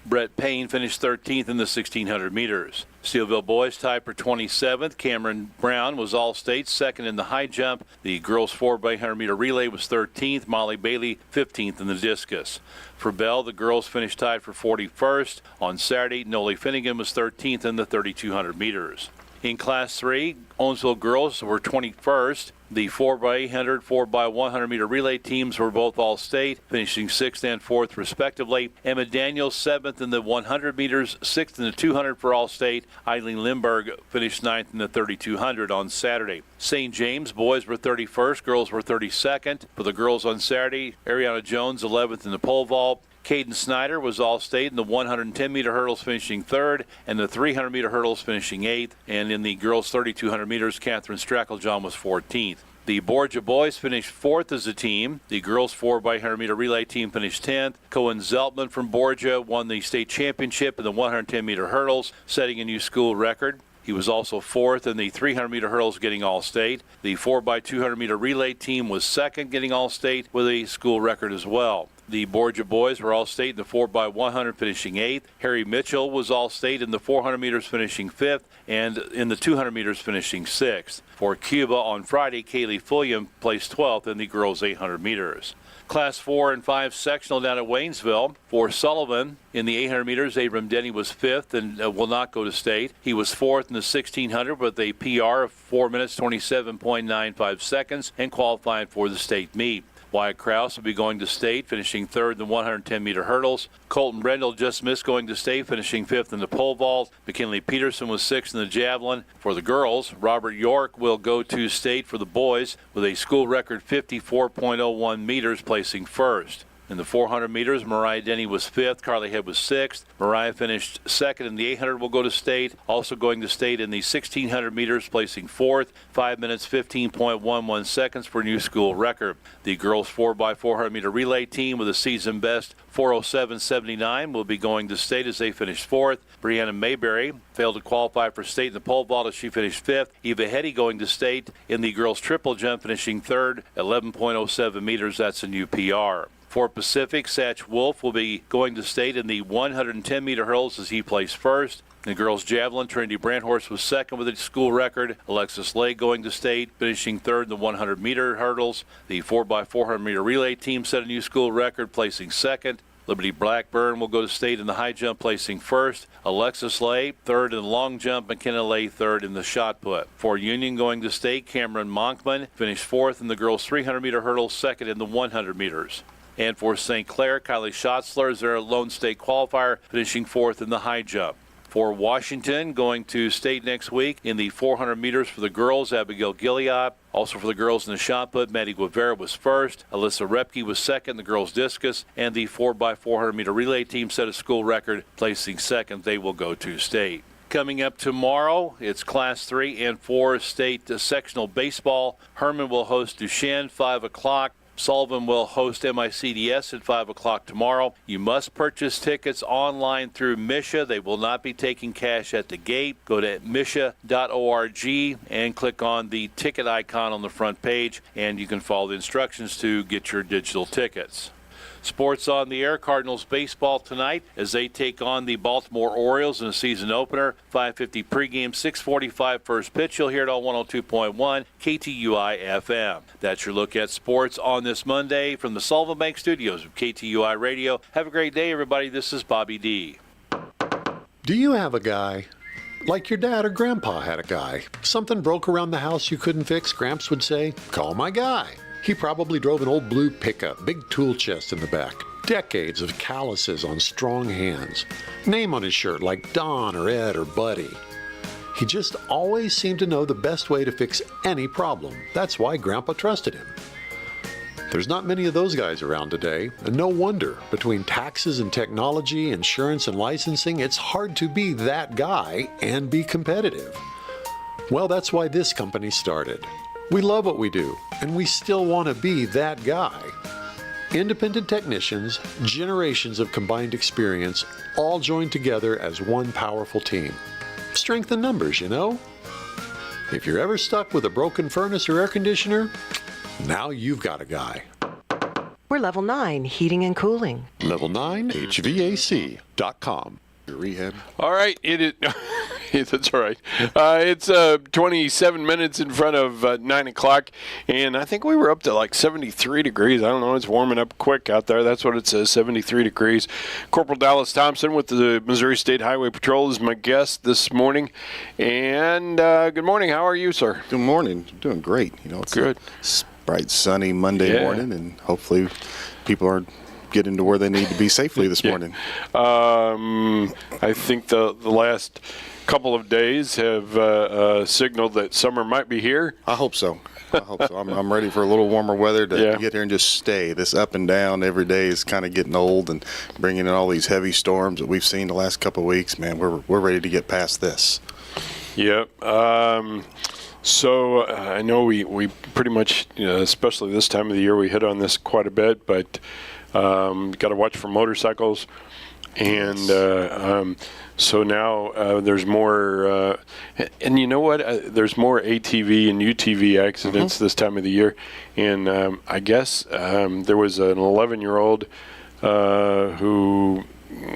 Brett Payne finished 13th in the 1600 meters. Steelville boys tied for 27th. Cameron Brown was all-state, second in the high jump. The girls 4x100 meter relay was 13th. Molly Bailey 15th in the discus. For Bell, the girls finished tied for 41st. On Saturday, Noli Finnegan was 13th in the 3200 meters. In Class 3, Owensville girls were 21st. The 4x800, 4x100 meter relay teams were both all-state, finishing 6th and 4th respectively. Emma Daniels 7th in the 100 meters, 6th in the 200 for all-state. Eileen Lindberg finished 9th in the 3200 on Saturday. St. James boys were 31st, girls were 32nd. For the girls on Saturday, Ariana Jones 11th in the pole vault. Caden Snyder was all-state in the 110-meter hurdles, finishing 3rd, and the 300-meter hurdles, finishing 8th. And in the girls' 3,200 meters, Catherine Stracklejohn was 14th. The Borgia boys finished 4th as a team. The girls' 4x100 meter relay team finished 10th. Cohen Zeltman from Borgia won the state championship in the 110-meter hurdles, setting a new school record. He was also 4th in the 300-meter hurdles, getting all-state. The 4x200 meter relay team was 2nd, getting all-state with a school record as well. The Borgia boys were all-state in the 4x100, finishing 8th. Harry Mitchell was all-state in the 400 meters, finishing 5th, and in the 200 meters, finishing 6th. For Cuba on Friday, Kaylee Fulliam placed 12th in the girls' 800 meters. Class 4 and 5 sectional down at Waynesville. For Sullivan, in the 800 meters, Abram Denny was 5th and will not go to state. He was 4th in the 1600 with a PR of 4 minutes, 27.95 seconds, and qualified for the state meet. Wyatt Krause will be going to state, finishing 3rd in the 110-meter hurdles. Colton Brendel just missed going to state, finishing 5th in the pole vault. McKinley Peterson was 6th in the javelin. For the girls, Robert York will go to state for the boys with a school record 54.01 meters, placing 1st. In the 400 meters, Mariah Denny was 5th. Carly Head was 6th. Mariah finished 2nd in the 800, will go to state. Also going to state in the 1600 meters, placing 4th. 5 minutes, 15.11 seconds for new school record. The girls 4x400 meter relay team with a season best 4:07.79 will be going to state as they finished 4th. Brianna Mayberry failed to qualify for state in the pole vault as she finished 5th. Eva Hetty going to state in the girls triple jump, finishing 3rd, 11.07 meters. That's a new PR. For Pacific, Satch Wolf will be going to state in the 110-meter hurdles as he placed 1st. In the girls' javelin, Trinity Brandhorst was 2nd with a school record. Alexis Lay going to state, finishing 3rd in the 100-meter hurdles. The 4x400 meter relay team set a new school record, placing 2nd. Liberty Blackburn will go to state in the high jump, placing 1st. Alexis Lay, 3rd in the long jump. McKenna Lay, 3rd in the shot put. For Union going to state, Cameron Monkman finished 4th in the girls' 300-meter hurdles, 2nd in the 100 meters. And for St. Clair, Kylie Schatzler is their Lone State qualifier, finishing 4th in the high jump. For Washington, going to state next week in the 400 meters for the girls, Abigail Gilead. Also for the girls in the shot put, Maddie Guevara was first. Alyssa Repke was second, the girls discus. And the 4x400 meter relay team set a school record, placing second. They will go to state. Coming up tomorrow, it's Class 3 and 4 state sectional baseball. Herman will host Duchesne, 5 o'clock. Sullivan will host MICDS at 5 o'clock tomorrow. You must purchase tickets online through Misha. They will not be taking cash at the gate. Go to misha.org and click on the ticket icon on the front page, and you can follow the instructions to get your digital tickets. Sports on the air. Cardinals baseball tonight as they take on the Baltimore Orioles in a season opener. 5:50 pregame, 6:45 first pitch. You'll hear it on 102.1 KTUI FM. That's your look at sports on this Monday from the Sullivan Bank Studios of KTUI Radio. Have a great day, everybody. This is Bobby D. Do you have a guy? Like your dad or grandpa had a guy. Something broke around the house you couldn't fix, Gramps would say, call my guy. He probably drove an old blue pickup, big tool chest in the back, decades of calluses on strong hands, name on his shirt like Don or Ed or Buddy. He just always seemed to know the best way to fix any problem. That's why Grandpa trusted him. There's not many of those guys around today, and no wonder. Between taxes and technology, insurance and licensing, it's hard to be that guy and be competitive. Well, that's why this company started. We love what we do, and we still want to be that guy. Independent technicians, generations of combined experience, all joined together as one powerful team. Strength in numbers, you know? If you're ever stuck with a broken furnace or air conditioner, now you've got a guy. We're level 9, heating and cooling. Level 9, HVAC.com. Rehab. All right, it is. That's all right. It's 27 minutes in front of 9 o'clock, and I think we were up to like 73 degrees. I don't know. It's warming up quick out there. That's what it says, 73 degrees. Corporal Dallas Thompson with the Missouri State Highway Patrol is my guest this morning. And good morning. How are you, sir? Good morning. Doing great. You know, it's good. A bright, sunny Monday morning, and hopefully people are getting to where they need to be safely this morning. I think the last couple of days have signaled that summer might be here. I hope so. I'm ready for a little warmer weather to get here and just stay. This up and down every day is kind of getting old, and bringing in all these heavy storms that we've seen the last couple of weeks. Man, we're ready to get past this. Yep. So I know we pretty much, especially this time of the year, we hit on this quite a bit, but got to watch for motorcycles. And so now there's more, and you know what? There's more ATV and UTV accidents this time of the year. And I guess there was an 11-year-old who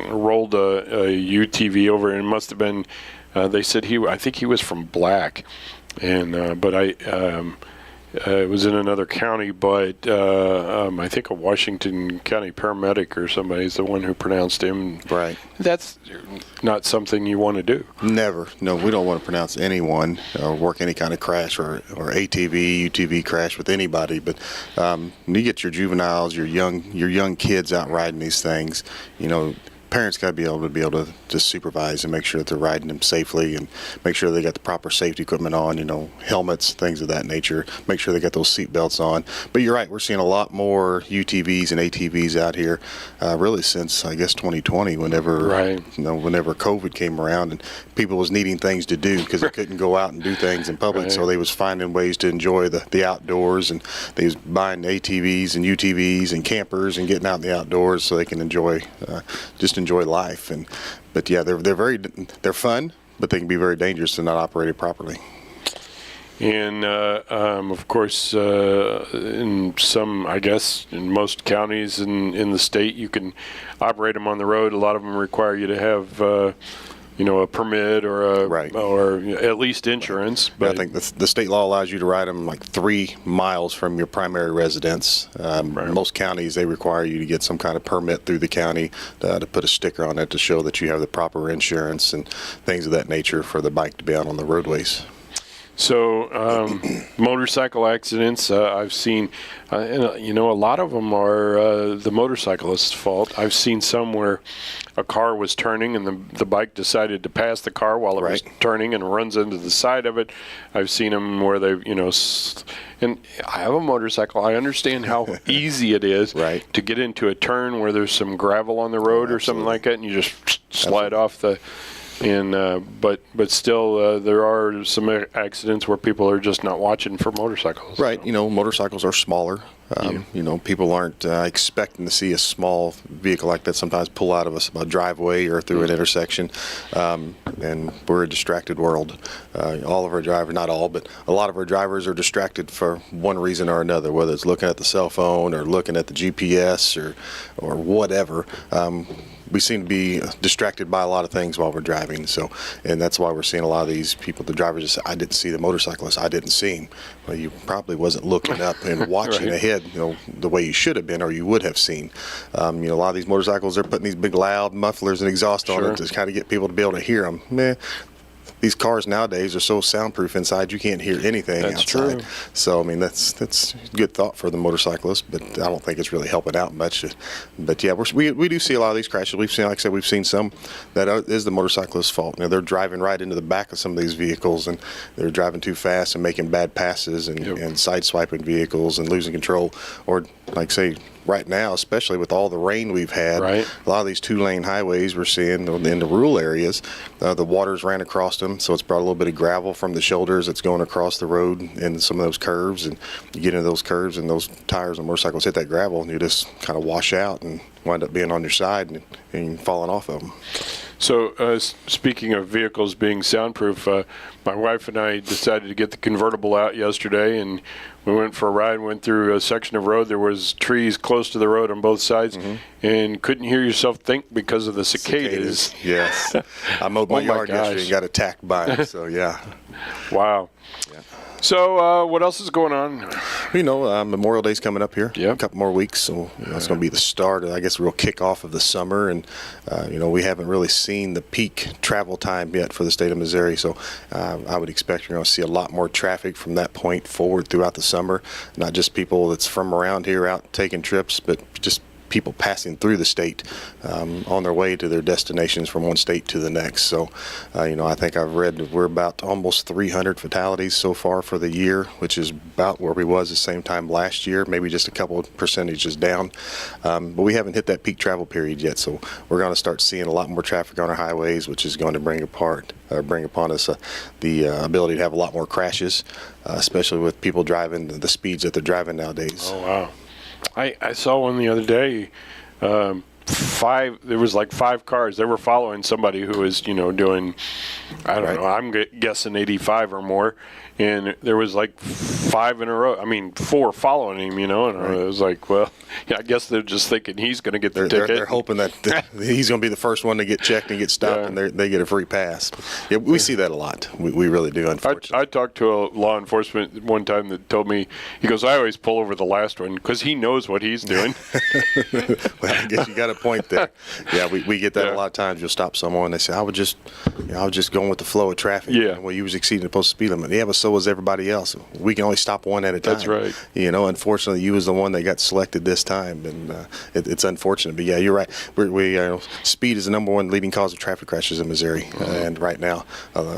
rolled a UTV over, and it must have been, they said I think he was from Black. And but it was in another county, but I think a Washington County paramedic or somebody is the one who pronounced him. Right. That's not something you want to do. Never. No, we don't want to pronounce anyone or work any kind of crash or ATV, UTV crash with anybody. But when you get your juveniles, your young kids out riding these things, parents got to be able to supervise and make sure that they're riding them safely, and make sure they got the proper safety equipment on, helmets, things of that nature. Make sure they got those seat belts on. But you're right, we're seeing a lot more UTVs and ATVs out here, really since I guess 2020, whenever COVID came around and people was needing things to do because they couldn't go out and do things in public, so they was finding ways to enjoy the outdoors, and they was buying ATVs and UTVs and campers and getting out in the outdoors so they can enjoy life. But yeah, they're fun, but they can be very dangerous if not operated properly. And of course, in some, I guess, in most counties in the state, you can operate them on the road. A lot of them require you to have a permit or at least insurance. But I think the state law allows you to ride them like 3 miles from your primary residence. Most counties, they require you to get some kind of permit through the county to put a sticker on it to show that you have the proper insurance and things of that nature for the bike to be out on the roadways. So motorcycle accidents, I've seen, and, a lot of them are the motorcyclist's fault. I've seen some where a car was turning and the bike decided to pass the car while it was turning and runs into the side of it. I've seen them where they, and I have a motorcycle. I understand how easy it is to get into a turn where there's some gravel on the road or something like that, and you just slide off the. And but still, there are some accidents where people are just not watching for motorcycles. Right. Motorcycles are smaller. People aren't expecting to see a small vehicle like that sometimes pull out of a driveway or through an intersection. And we're a distracted world. All of our drivers, not all, but a lot of our drivers are distracted for one reason or another, whether it's looking at the cell phone or looking at the GPS or whatever. We seem to be distracted by a lot of things while we're driving. And that's why we're seeing a lot of these people, the drivers just say, I didn't see the motorcyclist. I didn't see him. Well, you probably wasn't looking up and watching ahead, the way you should have been or you would have seen. A lot of these motorcycles, they're putting these big loud mufflers and exhaust on it to kind of get people to be able to hear them. These cars nowadays are so soundproof inside you can't hear anything outside. True. So that's good thought for the motorcyclist, but I don't think it's really helping out much. But yeah, we do see a lot of these crashes. We've seen, like I said, we've seen some that is the motorcyclist's fault. They're driving right into the back of some of these vehicles, and they're driving too fast and making bad passes and sideswiping vehicles and losing control, or like say. Right now, especially with all the rain we've had, a lot of these 2-lane highways we're seeing in the rural areas, the water's ran across them, so it's brought a little bit of gravel from the shoulders that's going across the road in some of those curves, and you get into those curves and those tires and motorcycles hit that gravel and you just kind of wash out and wind up being on your side and falling off of them. So speaking of vehicles being soundproof, my wife and I decided to get the convertible out yesterday, and we went for a ride, went through a section of road. There was trees close to the road on both sides, and couldn't hear yourself think because of the cicadas. Yes. I mowed my yard yesterday and got attacked by them, so yeah. Wow. Yeah. So what else is going on? Memorial Day's coming up here. A couple more weeks, so it's going to be the start, I guess, the real kickoff of the summer. And we haven't really seen the peak travel time yet for the state of Missouri, so I would expect you're going to see a lot more traffic from that point forward throughout the summer. Not just people that's from around here out taking trips, but just people passing through the state on their way to their destinations from one state to the next. So, I think I've read we're about almost 300 fatalities so far for the year, which is about where we was the same time last year, maybe just a couple of percentages down. But we haven't hit that peak travel period yet, so we're going to start seeing a lot more traffic on our highways, which is going to bring upon us the ability to have a lot more crashes, especially with people driving the speeds that they're driving nowadays. Oh, wow. I saw one the other day. There was like 5 cars. They were following somebody who was, doing, I don't know, I'm guessing 85 or more. And there was like 5 in a row. 4 following him, and I was like, well, I guess they're just thinking he's going to get the ticket. They're hoping that he's going to be the first one to get checked and get stopped, and they get a free pass. Yeah, we see that a lot. We really do, unfortunately. I talked to a law enforcement one time that told me, he goes, I always pull over the last one because he knows what he's doing. Well, I guess you got a point there. Yeah, we get that a lot of times. You'll stop someone, and they say, I was just going with the flow of traffic. Yeah. Well, you was exceeding the posted speed limit. Yeah, but so was everybody else. We can only stop one at a time. That's right. Unfortunately, you was the one that got selected this time, and it's unfortunate. But yeah, you're right. Speed is the number 1 leading cause of traffic crashes in Missouri, and right now,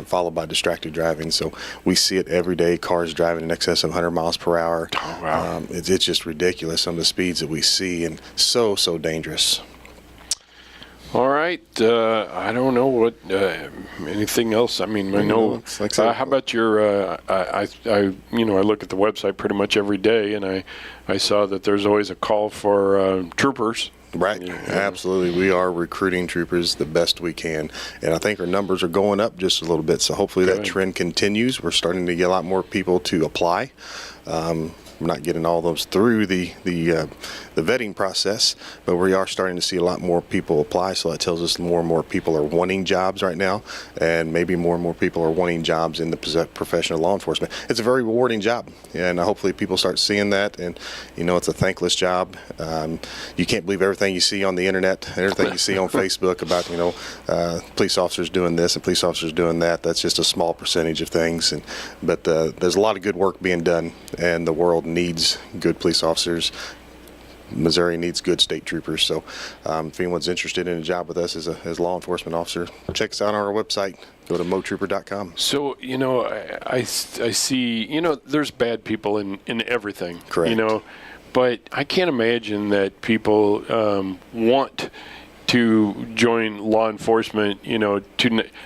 followed by distracted driving. So we see it every day. Cars driving in excess of 100 miles per hour. Oh, wow. It's just ridiculous, some of the speeds that we see, and so dangerous. All right. I don't know what anything else. I know. How about your? I look at the website pretty much every day, and I saw that there's always a call for troopers. Right. Yeah. Absolutely. We are recruiting troopers the best we can. And I think our numbers are going up just a little bit. So hopefully that trend continues. We're starting to get a lot more people to apply. we're not getting all those through the vetting process, but we are starting to see a lot more people apply. So that tells us more and more people are wanting jobs right now, and maybe more and more people are wanting jobs in the profession of law enforcement. It's a very rewarding job, and hopefully people start seeing that. And it's a thankless job. You can't believe everything you see on the internet, everything you see on Facebook about police officers doing this and police officers doing that. That's just a small percentage of things, but there's a lot of good work being done, and the world needs good police officers. Missouri needs good state troopers. So if anyone's interested in a job with us as a law enforcement officer, check us out on our website. Go to motrooper.com. So, I see, there's bad people in everything. Correct. But I can't imagine that people want to join law enforcement, right.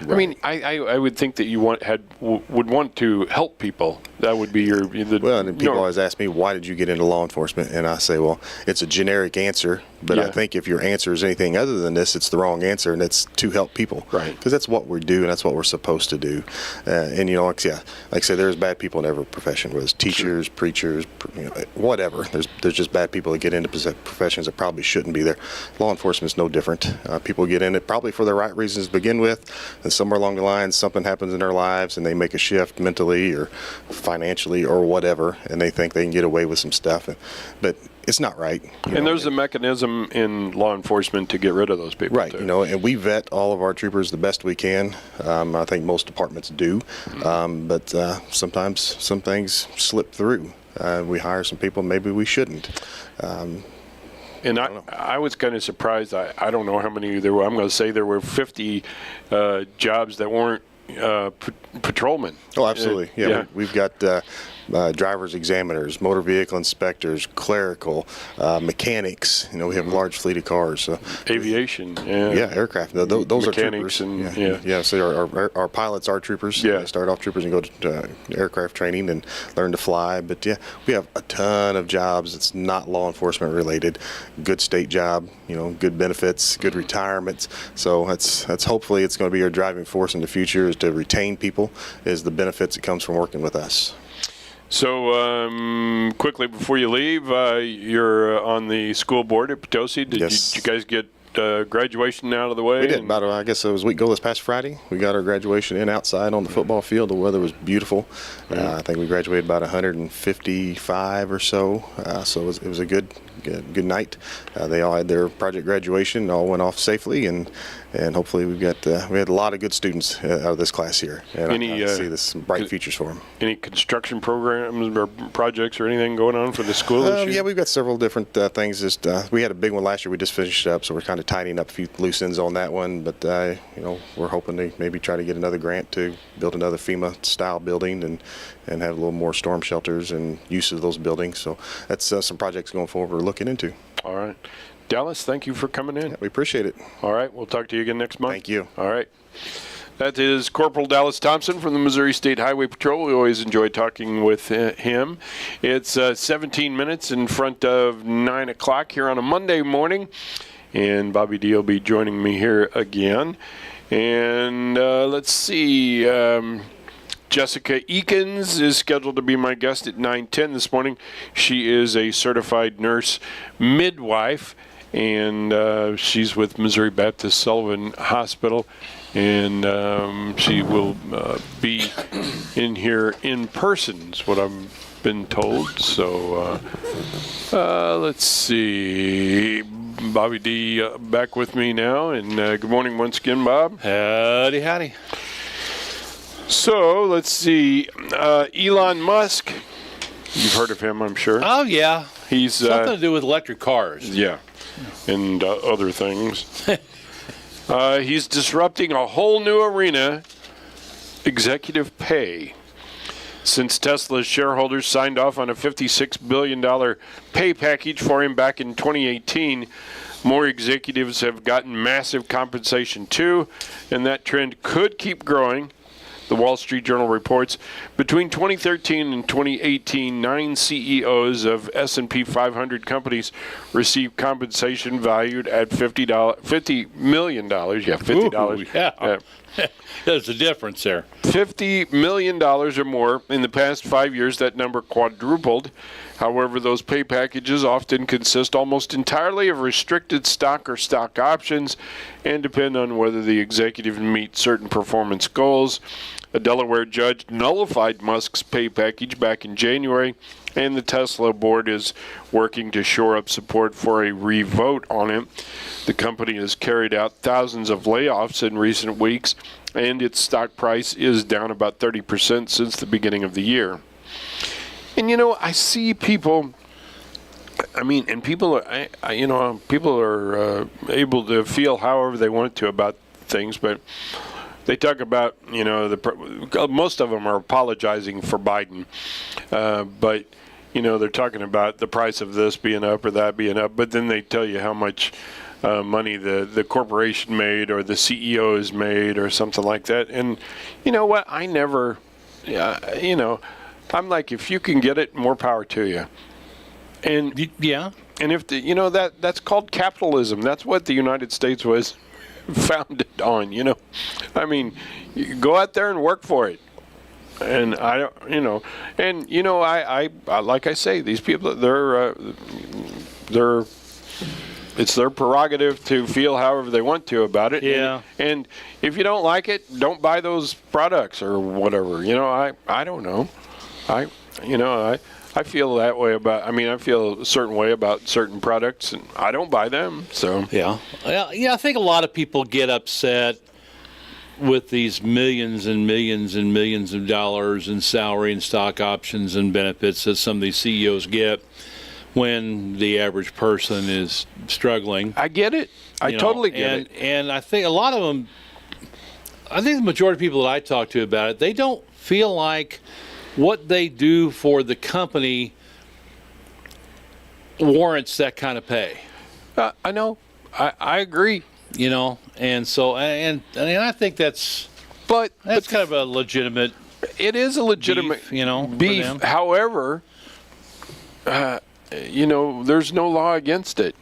I mean, I would think that you would want to help people. That would be well, and people always ask me, why did you get into law enforcement? And I say, well, it's a generic answer, but I think if your answer is anything other than this, it's the wrong answer, and it's to help people. Right. Because that's what we do, and that's what we're supposed to do. And like I say, there's bad people in every profession, whether it's teachers, preachers, whatever. There's just bad people that get into professions that probably shouldn't be there. Law enforcement is no different. People get in it probably for the right reasons to begin with, and somewhere along the line, something happens in their lives, and they make a shift mentally or financially or whatever, and they think they can get away with some stuff, but it's not right. And there's a mechanism in law enforcement to get rid of those people. Right, too. And we vet all of our troopers the best we can. I think most departments do, but sometimes some things slip through. We hire some people maybe we shouldn't. And I was kind of surprised. I don't know how many there were. I'm going to say there were 50 jobs that weren't patrolmen. Oh, absolutely. Yeah. We've got driver's examiners, motor vehicle inspectors, clerical, mechanics. We have a large fleet of cars. So. Aviation. Aircraft. Those mechanics are troopers. So our pilots are troopers. Yeah. They start off troopers and go to aircraft training and learn to fly. But we have a ton of jobs that's not law enforcement related. Good state job. Good benefits, good retirements. So that's hopefully it's going to be our driving force in the future, is to retain people, is the benefits that comes from working with us. So quickly before you leave, you're on the school board at Potosi. Did you guys get graduation out of the way? We did. I guess it was a week ago this past Friday. We got our graduation in outside on the football field. The weather was beautiful. I think we graduated about 155 or so. So it was a good night. They all had their project graduation. All went off safely, and hopefully we had a lot of good students out of this class here. And I see some bright futures for them. Any construction programs or projects or anything going on for the school this year? Yeah, we've got several different things. We had a big one last year. We just finished up, so we're kind of tidying up a few loose ends on that one. But we're hoping to maybe try to get another grant to build another FEMA-style building and have a little more storm shelters and use of those buildings. So that's some projects going forward we're looking into. All right. Dallas, thank you for coming in. Yeah, we appreciate it. All right. We'll talk to you again next month. Thank you. All right. That is Corporal Dallas Thompson from the Missouri State Highway Patrol. We always enjoy talking with him. It's 17 minutes in front of 9 o'clock here on a Monday morning, and Bobby D will be joining me here again. And let's see. Jessica Eakins is scheduled to be my guest at 9:10 this morning. She is a certified nurse midwife, and she's with Missouri Baptist Sullivan Hospital, and she will be in here in person, is what I've been told. So let's see. Bobby D back with me now, and good morning once again, Bob. Howdy, howdy. So, let's see. Elon Musk, you've heard of him, I'm sure. Oh, yeah. He's something to do with electric cars. Yeah, and other things. He's disrupting a whole new arena, executive pay. Since Tesla's shareholders signed off on a $56 billion pay package for him back in 2018, more executives have gotten massive compensation too, and that trend could keep growing. The Wall Street Journal reports between 2013 and 2018, 9 CEOs of S&P 500 companies received compensation valued at $50 million. Yeah, $50. Ooh, yeah. There's a difference there. $50 million or more in the past 5 years. That number quadrupled. However, those pay packages often consist almost entirely of restricted stock or stock options and depend on whether the executive meets certain performance goals. A Delaware judge nullified Musk's pay package back in January, and the Tesla board is working to shore up support for a revote on it. The company has carried out thousands of layoffs in recent weeks, and its stock price is down about 30% since the beginning of the year. And I see people. And people are, people are able to feel however they want to about things, but they talk about, most of them are apologizing for Biden, but they're talking about the price of this being up or that being up, but then they tell you how much money the corporation made or the CEO has made or something like that. And you know what? I never, I'm like, if you can get it, more power to you. And yeah, and if that's called capitalism. That's what the United States was founded on. I mean, you go out there and work for it. And I like I say, these people, they're it's their prerogative to feel however they want to about it. Yeah. And if you don't like it, don't buy those products or whatever. I don't know. I feel that way about. I feel a certain way about certain products, and I don't buy them. So yeah. I think a lot of people get upset with these millions and millions and millions of dollars in salary and stock options and benefits that some of these CEOs get when the average person is struggling. I get it. I totally get it. And I think a lot of them, I think the majority of people that I talk to about it, they don't feel like what they do for the company warrants that kind of pay. I know. I agree. And so and I think that's kind of a legitimate. It is a legitimate beef. However, there's no law against it.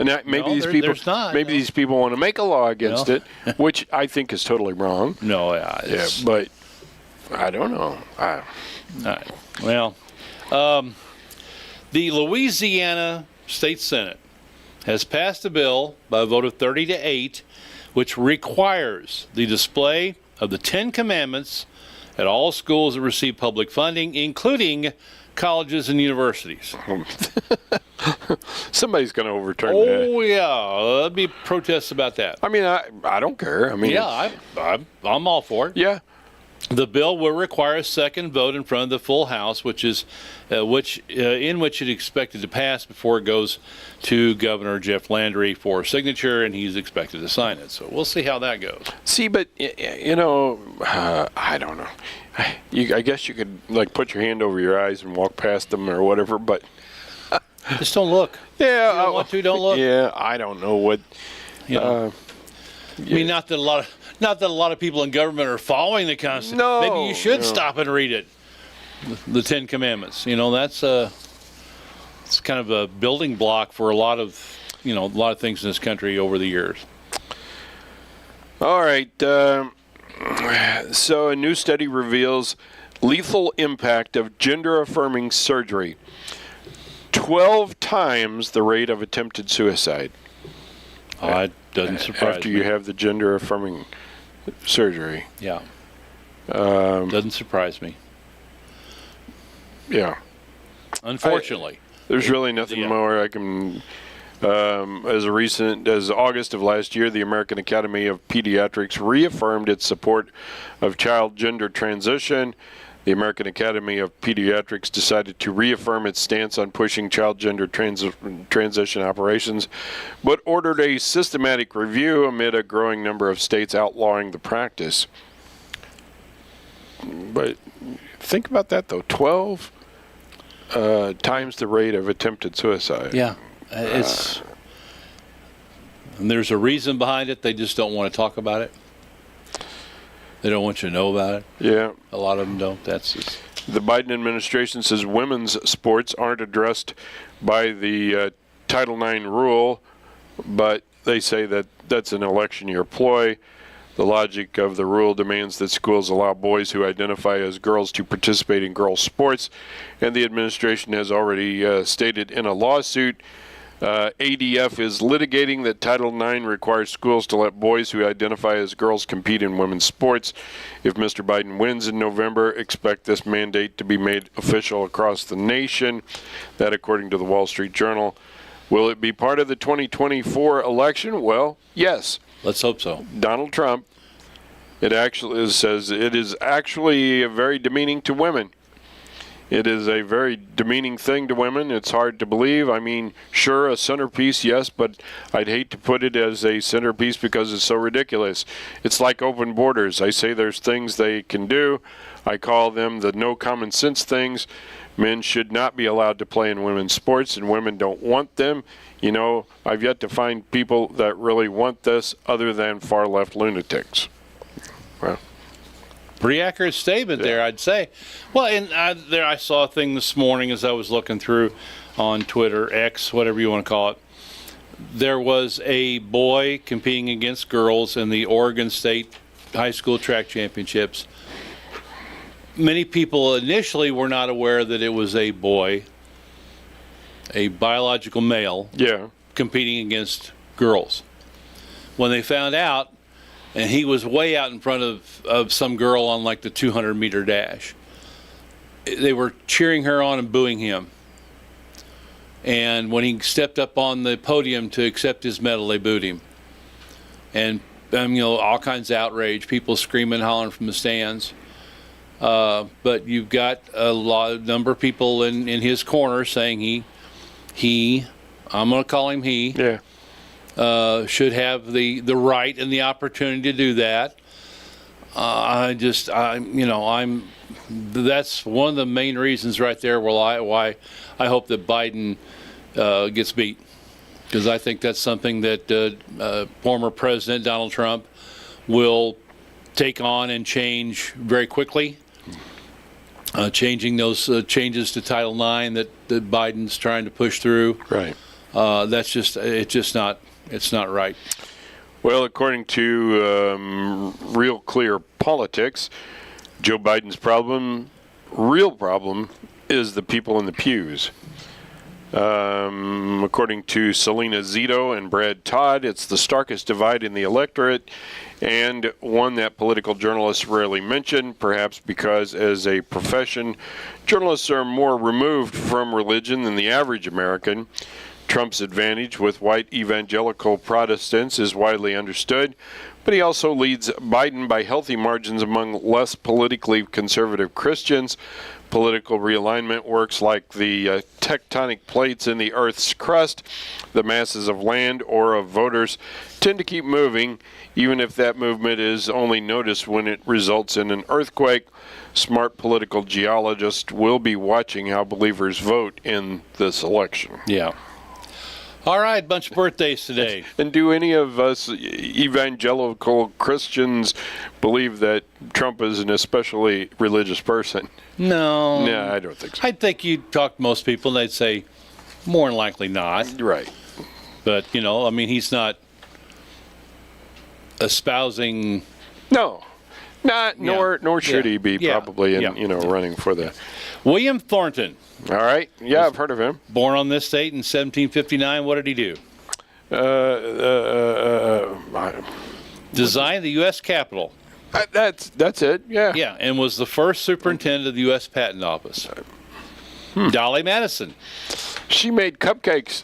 And maybe these people want to make a law against it, which I think is totally wrong. No, but I don't know. All right. Well, the Louisiana State Senate has passed a bill by a vote of 30-8, which requires the display of the 10 Commandments at all schools that receive public funding, including colleges and universities. Somebody's going to overturn that. Oh, yeah. There'll be protests about that. I don't care. I'm all for it. Yeah. The bill will require a second vote in front of the full House, in which it expected to pass before it goes to Governor Jeff Landry for signature, and he's expected to sign it. So we'll see how that goes. See, but I don't know. I guess you could put your hand over your eyes and walk past them or whatever, but just don't look. Yeah, you don't want to. Don't look. Yeah, I don't know what. Not that a lot of people in government are following the Constitution. No, maybe you should stop and read it. The 10 Commandments. That's it's kind of a building block for a lot of things in this country over the years. All right. So a new study reveals lethal impact of gender-affirming surgery. 12 times the rate of attempted suicide. It doesn't surprise me. After you have the gender-affirming surgery. Yeah. Doesn't surprise me. Yeah. Unfortunately. There's really nothing more I can... As August of last year, the American Academy of Pediatrics reaffirmed its support of child gender transition. The American Academy of Pediatrics decided to reaffirm its stance on pushing child gender transition operations, but ordered a systematic review amid a growing number of states outlawing the practice. But think about that, though. 12 times the rate of attempted suicide. Yeah. And there's a reason behind it. They just don't want to talk about it. They don't want you to know about it. Yeah. A lot of them don't. That's just... The Biden administration says women's sports aren't addressed by the Title IX rule, but they say that that's an election year ploy. The logic of the rule demands that schools allow boys who identify as girls to participate in girls' sports, and the administration has already stated in a lawsuit ADF is litigating that Title IX requires schools to let boys who identify as girls compete in women's sports. If Mr. Biden wins in November, expect this mandate to be made official across the nation. That according to the Wall Street Journal. Will it be part of the 2024 election? Well, yes. Let's hope so. Donald Trump, it actually says it is actually very demeaning to women. It is a very demeaning thing to women. It's hard to believe. I mean, sure, a centerpiece, yes, but I'd hate to put it as a centerpiece because it's so ridiculous. It's like open borders. I say there's things they can do. I call them the no common sense things. Men should not be allowed to play in women's sports, and women don't want them. You know, I've yet to find people that really want this other than far-left lunatics. Well, pretty accurate statement there, I'd say. Well, and I saw a thing this morning as I was looking through on Twitter, X, whatever you want to call it. There was a boy competing against girls in the Oregon State High School Track Championships. Many people initially were not aware that it was a boy, a biological male, competing against girls. When they found out, and he was way out in front of some girl on like the 200-meter dash, they were cheering her on and booing him. And when he stepped up on the podium to accept his medal, they booed him. And you know, all kinds of outrage, people screaming, hollering from the stands. But you've got a number of people in his corner saying he, I'm going to call him he, should have the right and the opportunity to do that. That's one of the main reasons right there why I hope that Biden gets beat, because I think that's something that former President Donald Trump will take on and change very quickly. Changing those changes to Title IX that Biden's trying to push through. Right. It's not right. Well, according to Real Clear Politics, Joe Biden's real problem, is the people in the pews. According to Selena Zito and Brad Todd, it's the starkest divide in the electorate, and one that political journalists rarely mention, perhaps because as a profession, journalists are more removed from religion than the average American. Trump's advantage with white evangelical Protestants is widely understood, but he also leads Biden by healthy margins among less politically conservative Christians. Political realignment works like the tectonic plates in the Earth's crust. The masses of land or of voters tend to keep moving, even if that movement is only noticed when it results in an earthquake. Smart political geologists will be watching how believers vote in this election. Yeah. All right, bunch of birthdays today. And do any of us evangelical Christians believe that Trump is an especially religious person? No. No, I don't think so. I think you'd talk to most people and they'd say more than likely not. Right. But, you know, I mean, he's not espousing... No. Nor should he be probably running for the... William Thornton. All right. Yeah, I've heard of him. Born on this date in 1759. What did he do? Designed the U.S. Capitol. That's it, yeah. Yeah, and was the first superintendent of the U.S. Patent Office. Dolly Madison. She made cupcakes.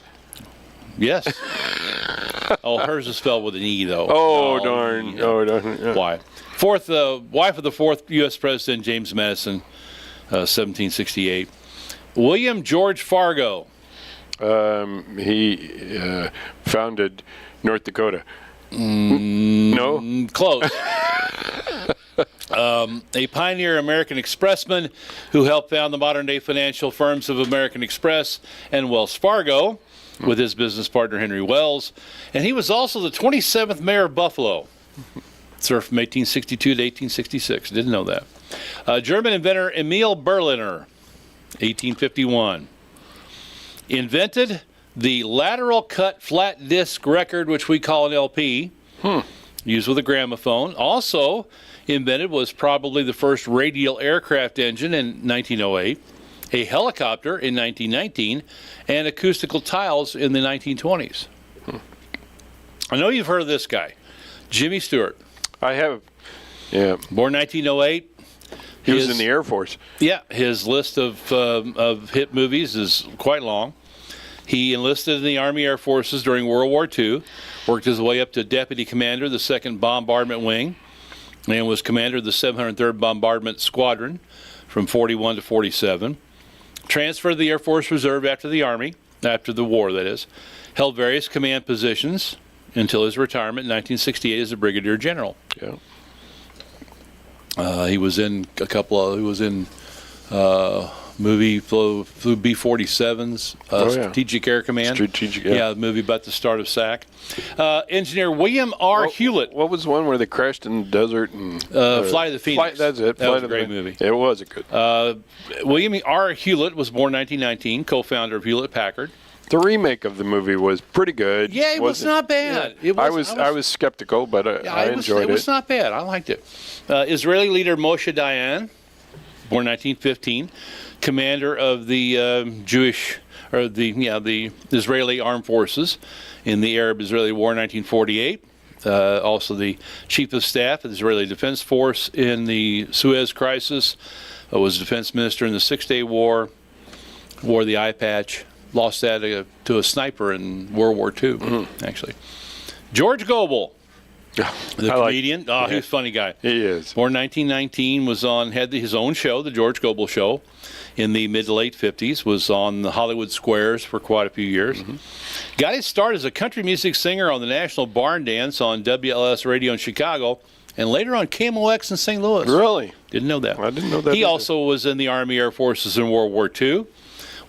Yes. Oh, hers is spelled with an E, though. Oh, darn. Oh, darn. Yeah. Why? Wife of the fourth U.S. President, James Madison, 1768. William George Fargo. He founded North Dakota. No? Close. A pioneer American Expressman who helped found the modern-day financial firms of American Express and Wells Fargo with his business partner Henry Wells. And he was also the 27th mayor of Buffalo. Served from 1862 to 1866. Didn't know that. German inventor Emil Berliner, 1851. Invented the lateral cut flat disc record, which we call an LP. used with a gramophone. Also invented was probably the first radial aircraft engine in 1908, a helicopter in 1919, and acoustical tiles in the 1920s. I know you've heard of this guy, Jimmy Stewart. I have. Yeah. Born 1908. He was in the Air Force. Yeah, his list of hit movies is quite long. He enlisted in the Army Air Forces during World War II, worked his way up to Deputy Commander of the 2nd Bombardment Wing, and was Commander of the 703rd Bombardment Squadron from 41 to 47. Transferred to the Air Force Reserve after the Army, after the war, that is. Held various command positions until his retirement in 1968 as a Brigadier General. Yeah. He was in a couple of. He was in movie flew B-47s, Strategic Air Command. Strategic, yeah, the movie about the start of SAC. Engineer William R. Hewlett. What was the one where they crashed in the desert? And Flight of the Phoenix. That's it. That was a great movie. It was a good. William R. Hewlett was born 1919, co-founder of Hewlett Packard. The remake of the movie was pretty good. Yeah, it was not bad. Yeah. I was skeptical, but I enjoyed it. It was not bad. I liked it. Israeli leader Moshe Dayan, born 1915, commander of the the Israeli Armed Forces in the Arab-Israeli War, 1948. Also the chief of staff of the Israeli Defense Force in the Suez Crisis. Was defense minister in the Six-Day War. Wore the eye patch. Lost that to a sniper in World War II, actually. George Gobel, the comedian. He was a funny guy. He is. Born 1919, had his own show, The George Gobel Show, in the mid to late 50s. Was on the Hollywood Squares for quite a few years. Got his start as a country music singer on the National Barn Dance on WLS Radio in Chicago, and later on KMOX in St. Louis. Really? Didn't know that. I didn't know that. He also was in the Army Air Forces in World War II.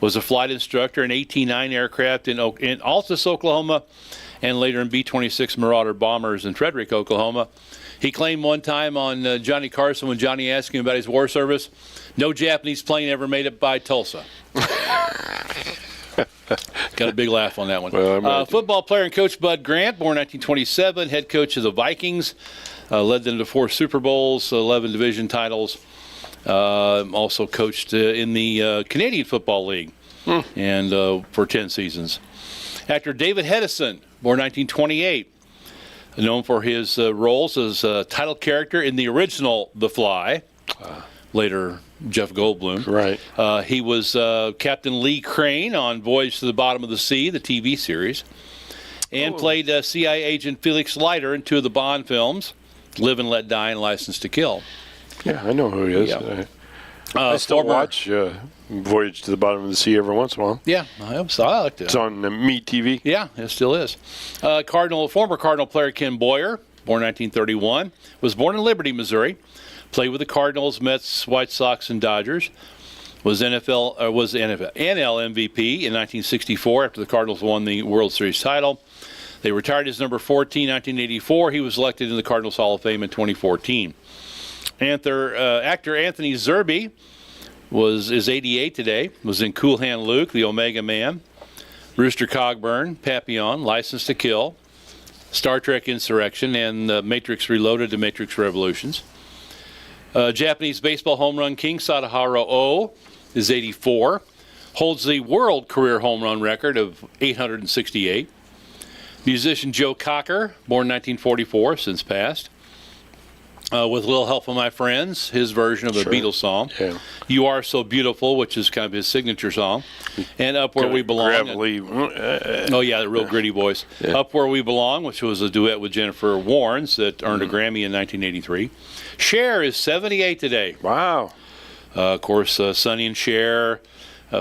Was a flight instructor in AT-9 aircraft in Altus, Oklahoma, and later in B-26 Marauder bombers in Frederick, Oklahoma. He claimed one time on Johnny Carson when Johnny asked him about his war service, no Japanese plane ever made it by Tulsa. Got a big laugh on that one. Well, football player and coach Bud Grant, born 1927, head coach of the Vikings, led them to 4 Super Bowls, 11 division titles. Also coached in the Canadian Football League and for 10 seasons. Actor David Hedison, born 1928, known for his roles as a title character in the original The Fly, later Jeff Goldblum. Right. He was Captain Lee Crane on Voyage to the Bottom of the Sea, the TV series, and played CIA agent Felix Leiter in 2 of the Bond films, Live and Let Die and License to Kill. Yeah, I know who he is. Yeah. I still watch Voyage to the Bottom of the Sea every once in a while. Yeah, I liked it. It's on Me TV. Yeah, it still is. Former Cardinal player Ken Boyer, born 1931, was born in Liberty, Missouri. Played with the Cardinals, Mets, White Sox, and Dodgers. Was NL MVP in 1964 after the Cardinals won the World Series title. They retired as number 14 in 1984. He was elected in the Cardinals Hall of Fame in 2014. Actor Anthony Zerbe is 88 today. Was in Cool Hand Luke, The Omega Man, Rooster Cogburn, Papillon, License to Kill, Star Trek Insurrection, and Matrix Reloaded to Matrix Revolutions. Japanese baseball home run king Sadaharu Oh is 84. Holds the world career home run record of 868. Musician Joe Cocker, born 1944, since passed. With a little help from my friends, his version of a Beatles song. Yeah. You Are So Beautiful, which is kind of his signature song. And Up Where We Belong. The real gritty voice. Yeah. Up Where We Belong, which was a duet with Jennifer Warnes that earned a Grammy in 1983. Cher is 78 today. Wow. Of course, Sonny and Cher,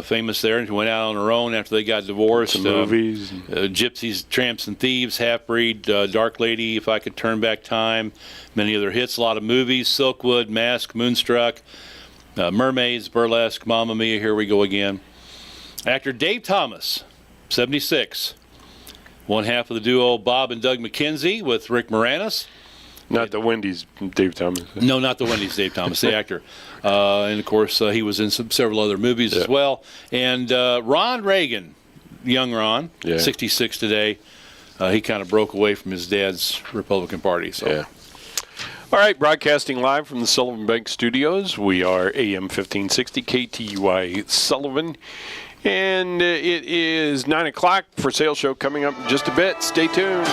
famous there, and went out on her own after they got divorced. Movies. Gypsies, Tramps and Thieves, Half-Breed, Dark Lady, If I Could Turn Back Time, many other hits, a lot of movies, Silkwood, Mask, Moonstruck, Mermaids, Burlesque, Mamma Mia, Here We Go Again. Actor Dave Thomas, 76. One half of the duo Bob and Doug McKenzie with Rick Moranis. Not the Wendy's Dave Thomas. No, not the Wendy's Dave Thomas, the actor. And, of course, he was in several other movies as well. And Ron Reagan, young Ron, 66 today, he kind of broke away from his dad's Republican Party. So. Yeah. All right, broadcasting live from the Sullivan Bank Studios. We are AM 1560 KTUI Sullivan. And it is 9 o'clock for sale show coming up in just a bit. Stay tuned.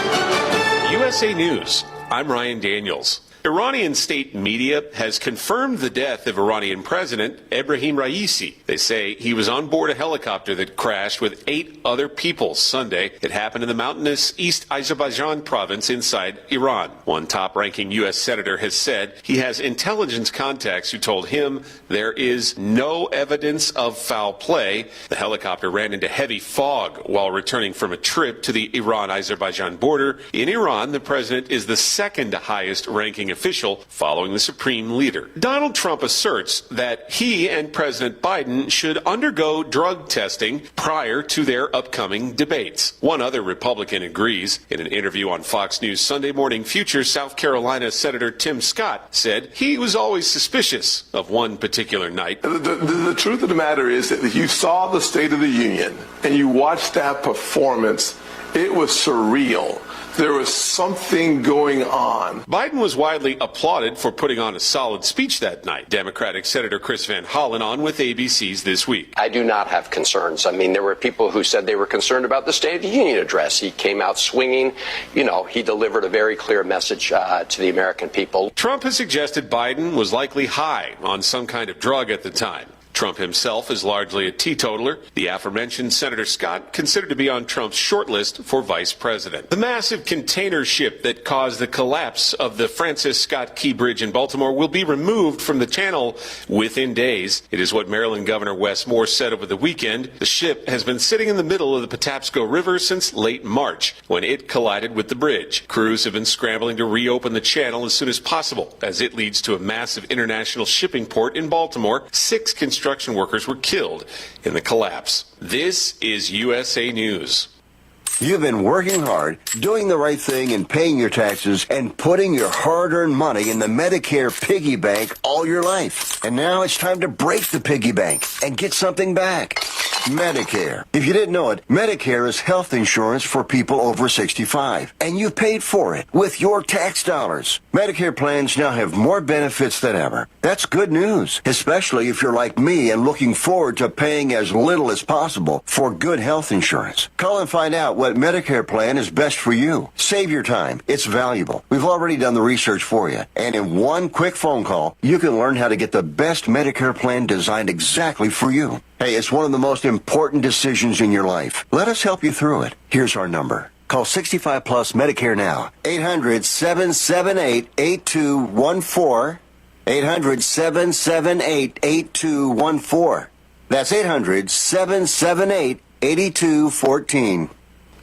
USA News. I'm Ryan Daniels. Iranian state media has confirmed the death of Iranian President Ebrahim Raisi. They say he was on board a helicopter that crashed with 8 other people Sunday. It happened in the mountainous East Azerbaijan province inside Iran. One top-ranking U.S. senator has said he has intelligence contacts who told him there is no evidence of foul play. The helicopter ran into heavy fog while returning from a trip to the Iran-Azerbaijan border. In Iran, the president is the second highest ranking official following the supreme leader. Donald Trump asserts that he and President Biden should undergo drug testing prior to their upcoming debates. One other Republican agrees. In an interview on Fox News Sunday Morning, future South Carolina Senator Tim Scott said he was always suspicious of one particular night. The truth of the matter is that you saw the State of the Union and you watched that performance. It was surreal. There was something going on. Biden was widely applauded for putting on a solid speech that night. Democratic Senator Chris Van Hollen on with ABC's This Week. I do not have concerns. I mean, there were people who said they were concerned about the State of the Union address. He came out swinging. You know, he delivered a very clear message to the American people. Trump has suggested Biden was likely high on some kind of drug at the time. Trump himself is largely a teetotaler. The aforementioned Senator Scott considered to be on Trump's shortlist for vice president. The massive container ship that caused the collapse of the Francis Scott Key Bridge in Baltimore will be removed from the channel within days. It is what Maryland Governor Wes Moore said over the weekend. The ship has been sitting in the middle of the Patapsco River since late March when it collided with the bridge. Crews have been scrambling to reopen the channel as soon as possible as it leads to a massive international shipping port in Baltimore. 6 construction workers were killed in the collapse. This is USA News. You've been working hard, doing the right thing and paying your taxes and putting your hard-earned money in the Medicare piggy bank all your life. And now it's time to break the piggy bank and get something back. Medicare. If you didn't know it, Medicare is health insurance for people over 65. And you paid for it with your tax dollars. Medicare plans now have more benefits than ever. That's good news, especially if you're like me and looking forward to paying as little as possible for good health insurance. Call and find out what Medicare plan is best for you. Save your time. It's valuable. We've already done the research for you. And in one quick phone call, you can learn how to get the best Medicare plan designed exactly for you. Hey, it's one of the most important decisions in your life. Let us help you through it. Here's our number. Call 65 Plus Medicare now. 800-778-8214. 800-778-8214. That's 800-778-8214.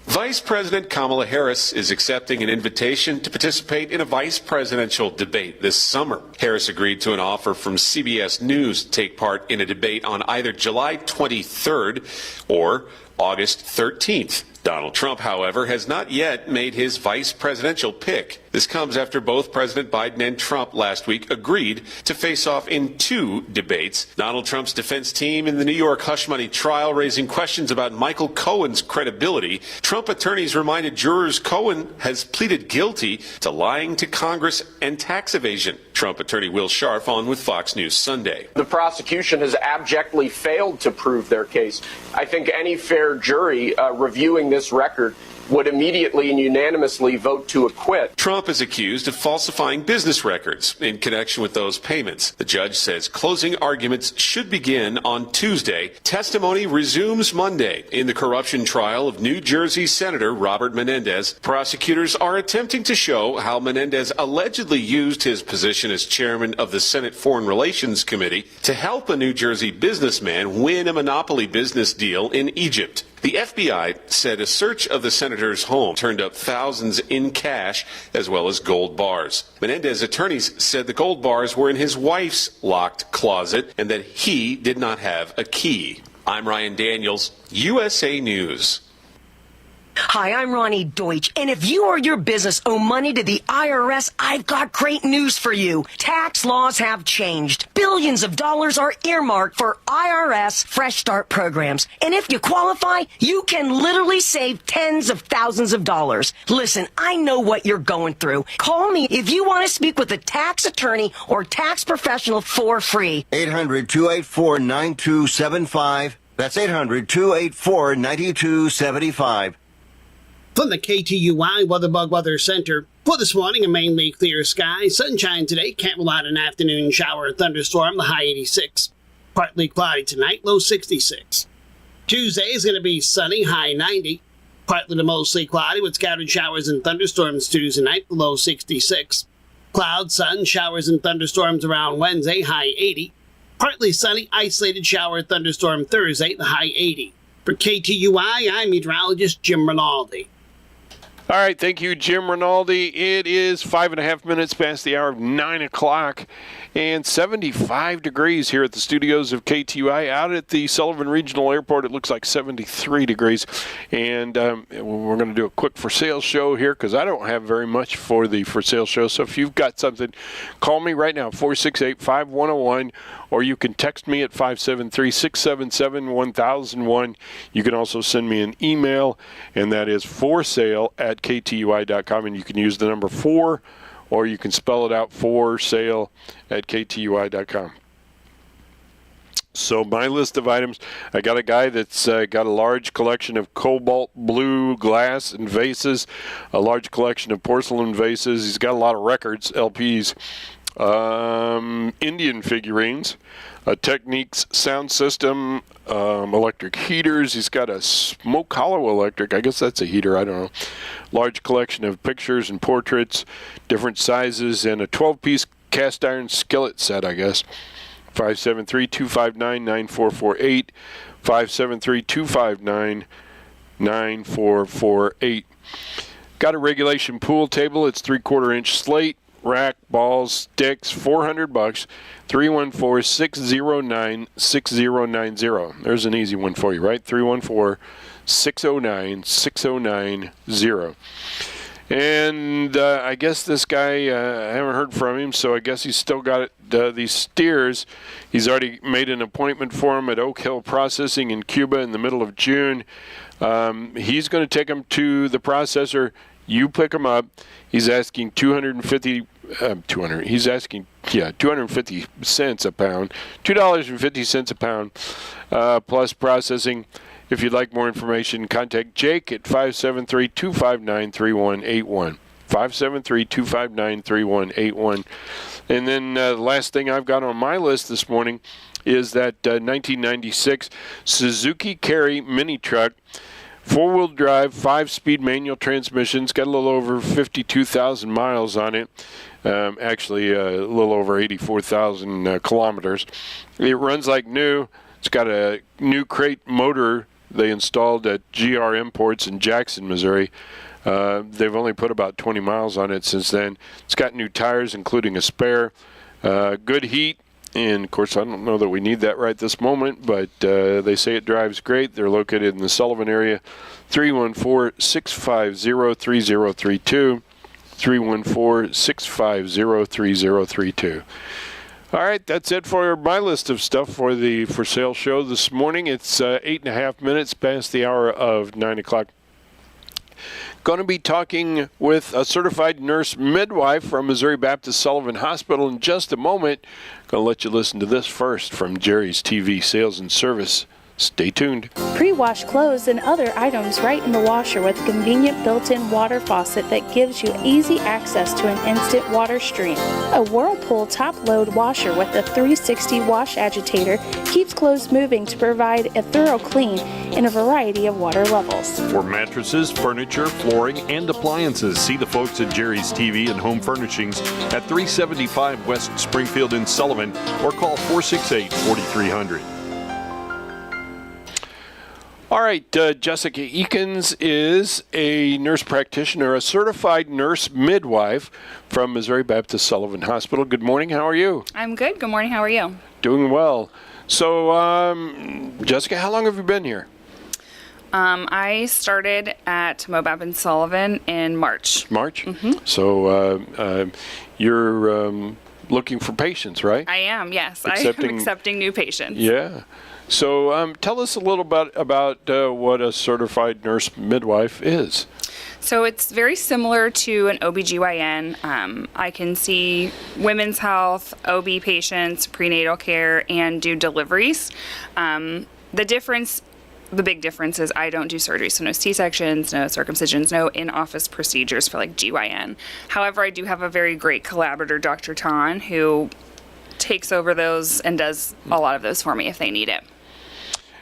Vice President Kamala Harris is accepting an invitation to participate in a vice presidential debate this summer. Harris agreed to an offer from CBS News to take part in a debate on either July 23rd or August 13th. Donald Trump, however, has not yet made his vice presidential pick. This comes after both President Biden and Trump last week agreed to face off in 2 debates. Donald Trump's defense team in the New York hush money trial raising questions about Michael Cohen's credibility. Trump attorneys reminded jurors Cohen has pleaded guilty to lying to Congress and tax evasion. Trump attorney Will Scharf on with Fox News Sunday. The prosecution has abjectly failed to prove their case. I think any fair jury reviewing this record would immediately and unanimously vote to acquit. Trump is accused of falsifying business records in connection with those payments. The judge says closing arguments should begin on Tuesday. Testimony resumes Monday in the corruption trial of New Jersey Senator Robert Menendez. Prosecutors are attempting to show how Menendez allegedly used his position as chairman of the Senate Foreign Relations Committee to help a New Jersey businessman win a monopoly business deal in Egypt. The FBI said a search of the senator's home turned up thousands in cash as well as gold bars. Menendez attorneys said the gold bars were in his wife's locked closet and that he did not have a key. I'm Ryan Daniels, USA News. Hi, I'm Ronnie Deutsch, and if you or your business owe money to the IRS, I've got great news for you. Tax laws have changed. Billions of dollars are earmarked for IRS Fresh Start programs, and if you qualify, you can literally save tens of thousands of dollars. Listen, I know what you're going through. Call me if you want to speak with a tax attorney or tax professional for free. 800-284-9275. That's 800-284-9275. From the KTUI WeatherBug Weather Center, for this morning, a mainly clear sky. Sunshine today, can't rule out an afternoon shower or thunderstorm, the high 86. Partly cloudy tonight, low 66. Tuesday is going to be sunny, high 90. Partly to mostly cloudy with scattered showers and thunderstorms Tuesday night, low 66. Clouds, sun, showers and thunderstorms around Wednesday, high 80. Partly sunny, isolated shower, thunderstorm Thursday, the high 80. For KTUI, I'm meteorologist Jim Rinaldi. All right, thank you, Jim Rinaldi. It is 5.5 minutes past the hour of 9 o'clock and 75 degrees here at the studios of KTUI. Out at the Sullivan Regional Airport, it looks like 73 degrees. And we're going to do a quick for sale show here because I don't have very much for the for sale show. So if you've got something, call me right now, 468-5101, or you can text me at 573-677-1001. You can also send me an email, and that is forsale@ktui.com, and you can use the number 4, or you can spell it out, forsale@ktui.com. So my list of items, I got a guy that's got a large collection of cobalt blue glass and vases, a large collection of porcelain vases. He's got a lot of records, LPs, Indian figurines, a Techniques sound system, electric heaters. He's got a Smoke Hollow electric. I guess that's a heater. I don't know. Large collection of pictures and portraits, different sizes, and a 12-piece cast iron skillet set, I guess. 573-259-9448. 573-259-9448. Got a regulation pool table. It's 3/4-inch slate. Rack, balls, sticks, $400. 314-609-6090. There's an easy one for you, right? 314-609-6090. And I guess this guy, I haven't heard from him, so I guess he's still got these steers. He's already made an appointment for them at Oak Hill Processing in Cuba in the middle of June. He's going to take them to the processor. You pick them up. He's asking 250 cents a pound, $2.50 a pound, plus processing. If you'd like more information, contact Jake at 573-259-3181. 573-259-3181. And then the last thing I've got on my list this morning is that 1996 Suzuki Carry mini truck. 4-wheel drive, 5-speed manual transmissions, got a little over 52,000 miles on it. Actually, a little over 84,000 kilometers. It runs like new. It's got a new crate motor they installed at GR Imports in Jackson, Missouri. They've only put about 20 miles on it since then. It's got new tires, including a spare. Good heat. And, of course, I don't know that we need that right this moment, but they say it drives great. They're located in the Sullivan area. 314-650-3032. 314-650-3032. All right, that's it for my list of stuff for the for sale show this morning. It's 8.5 minutes past the hour of 9 o'clock. Going to be talking with a certified nurse midwife from Missouri Baptist Sullivan Hospital in just a moment. Going to let you listen to this first from Jerry's TV Sales and Service. Stay tuned. Pre-wash clothes and other items right in the washer with a convenient built-in water faucet that gives you easy access to an instant water stream. A Whirlpool top-load washer with a 360 wash agitator keeps clothes moving to provide a thorough clean in a variety of water levels. For mattresses, furniture, flooring, and appliances, see the folks at Jerry's TV and Home Furnishings at 375 West Springfield in Sullivan or call 468-4300. All right, Jessica Eakins is a nurse practitioner, a certified nurse midwife from Missouri Baptist Sullivan Hospital. Good morning. How are you? I'm good. Good morning. How are you? Doing well. So, Jessica, how long have you been here? I started at Mobab and Sullivan in March. March? So you're looking for patients, right? I am, yes. I Accepting- am accepting new patients. Yeah. So tell us a little bit about what a certified nurse midwife is. So it's very similar to an OBGYN. I can see women's health, OB patients, prenatal care, and do deliveries. The big difference is I don't do surgery, so no C-sections, no circumcisions, no in-office procedures for like GYN. However, I do have a very great collaborator, Dr. Tan, who takes over those and does a lot of those for me if they need it.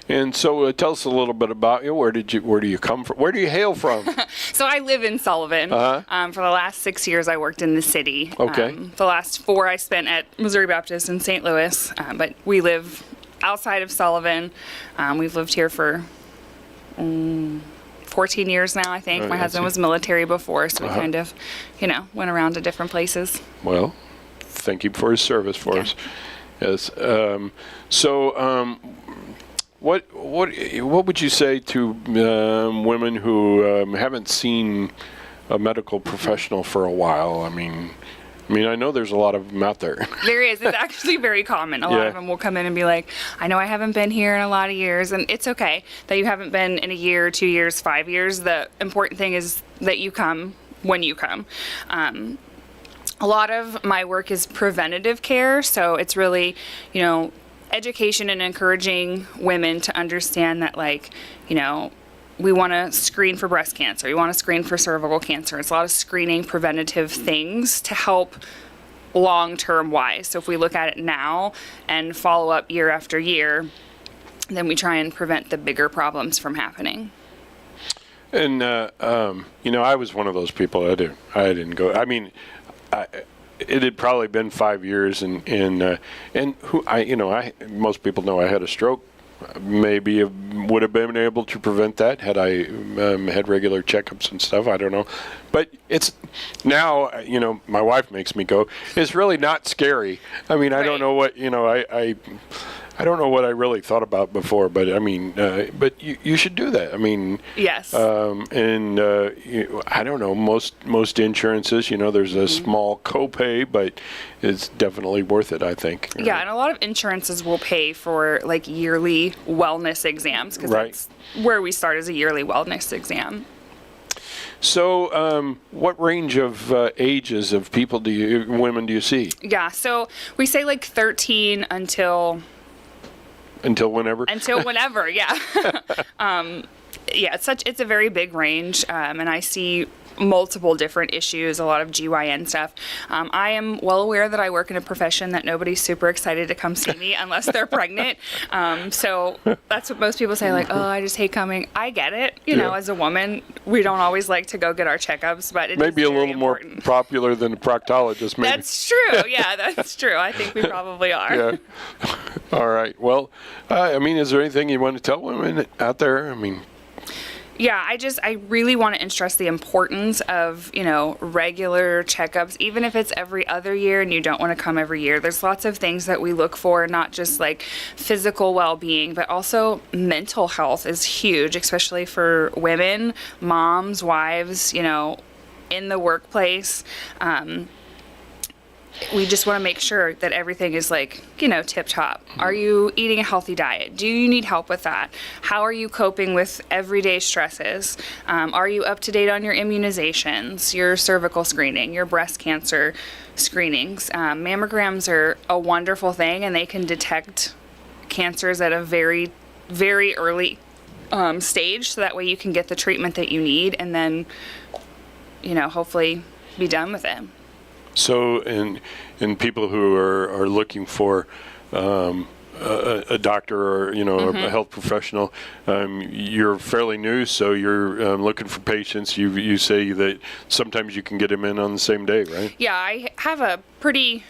And so tell us a little bit about you. Where do you come from? Where do you hail from? So I live in Sullivan. For the last 6 years, I worked in the city. Okay. The last 4 I spent at Missouri Baptist in St. Louis, but we live outside of Sullivan. We've lived here for 14 years now, I think. Right, My I husband see. was military before, so we kind of, went around to different places. Well, thank you for his service for us. Yes. What would you say to women who haven't seen a medical professional for a while? I mean, I know there's a lot of them out there. There is. It's actually very common. A lot of them will come in and be like, I know I haven't been here in a lot of years, and it's okay that you haven't been in a year, 2 years, 5 years. The important thing is that you come when you come. A lot of my work is preventative care, so it's really, education and encouraging women to understand that, we want to screen for breast cancer. We want to screen for cervical cancer. It's a lot of screening preventative things to help long-term wise. So if we look at it now and follow up year after year, then we try and prevent the bigger problems from happening. And, I was one of those people. I didn't go. I mean, it had probably been 5 years, and most people know I had a stroke. Maybe would have been able to prevent that had I had regular checkups and stuff. I don't know, but it's now. My wife makes me go. It's really not scary. I mean, I don't know what I don't know what I really thought about before, but but you should do that. I mean, yes. I don't know, most insurances, there's a small copay, but it's definitely worth it, I think. Yeah, and a lot of insurances will pay for yearly wellness exams because that's where we start, as a yearly wellness exam. So, what range of ages of women do you see? Yeah, so we say 13 until whenever? Until whenever, yeah. It's a very big range, and I see multiple different issues, a lot of GYN stuff. I am well aware that I work in a profession that nobody's super excited to come see me unless they're pregnant. So that's what most people say, I just hate coming. I get it. As a woman, we don't always like to go get our checkups, but it maybe is a little important. more popular than a proctologist, maybe. That's true. Yeah, that's true. I think we probably are. Yeah. All right. Well, is there anything you want to tell women out there? Yeah, I really want to stress the importance of, regular checkups, even if it's every other year and you don't want to come every year. There's lots of things that we look for, not just physical well-being, but also mental health is huge, especially for women, moms, wives, in the workplace. We just want to make sure that everything is tip-top. Are you eating a healthy diet? Do you need help with that? How are you coping with everyday stresses? Are you up to date on your immunizations, your cervical screening, your breast cancer screenings? Mammograms are a wonderful thing, and they can detect cancers at a very, very early stage, so that way you can get the treatment that you need and then, hopefully be done with it. So, in people who are looking for a doctor or a health professional, you're fairly new, so you're looking for patients. You say that sometimes you can get them in on the same day, right? Yeah, I have a pretty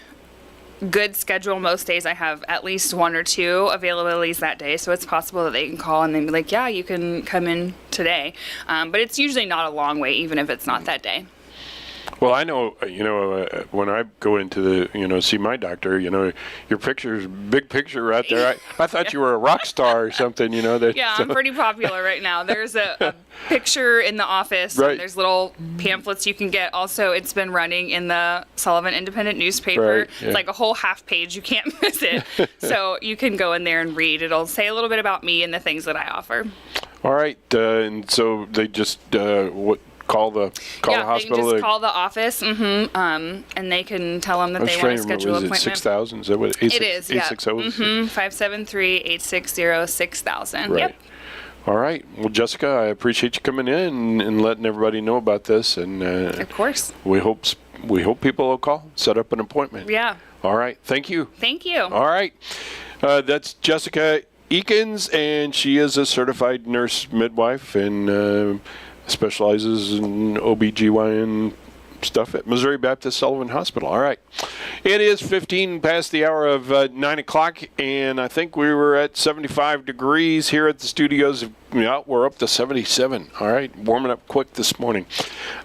good schedule. Most days I have at least 1 or 2 availabilities that day, so it's possible that they can call and then be like, yeah, you can come in today. But it's usually not a long wait, even if it's not that day. Well, I know, when I go into the, see my doctor, your picture's big picture right there. I thought you were a rock star or something, I'm pretty popular right now. There's a picture in the office. Right. And there's little pamphlets you can get. Also, it's been running in the Sullivan Independent newspaper. Right, yeah. It's like a whole half page. You can't miss it. So you can go in there and read. It'll say a little bit about me and the things that I offer. All right. And so they just, call the hospital? They can just call the office, and they can tell them that they want to schedule an appointment. 6,000? Is that what it is? Yeah. 860? 573-860-6000. Right. Yep. All right. Well, Jessica, I appreciate you coming in and letting everybody know about this. And of course. We hope people will call, set up an appointment. Yeah. All right. Thank you. Thank you. All right. That's Jessica Eakins, and she is a certified nurse midwife and specializes in OBGYN stuff at Missouri Baptist Sullivan Hospital. All right. It is 15 past the hour of 9 o'clock, and I think we were at 75 degrees here at the studios. We're up to 77. All right. Warming up quick this morning.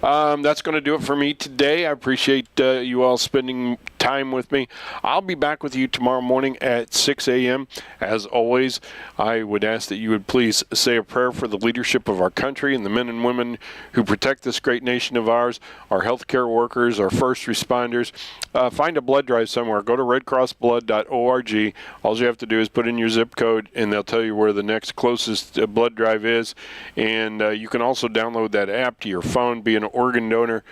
That's going to do it for me today. I appreciate you all spending time with me. I'll be back with you tomorrow morning at 6 a.m. As always, I would ask that you would please say a prayer for the leadership of our country and the men and women who protect this great nation of ours, our healthcare workers, our first responders. Find a blood drive somewhere. Go to redcrossblood.org. All you have to do is put in your zip code, and they'll tell you where the next closest blood drive is. And you can also download that app to your phone, be an organ donor.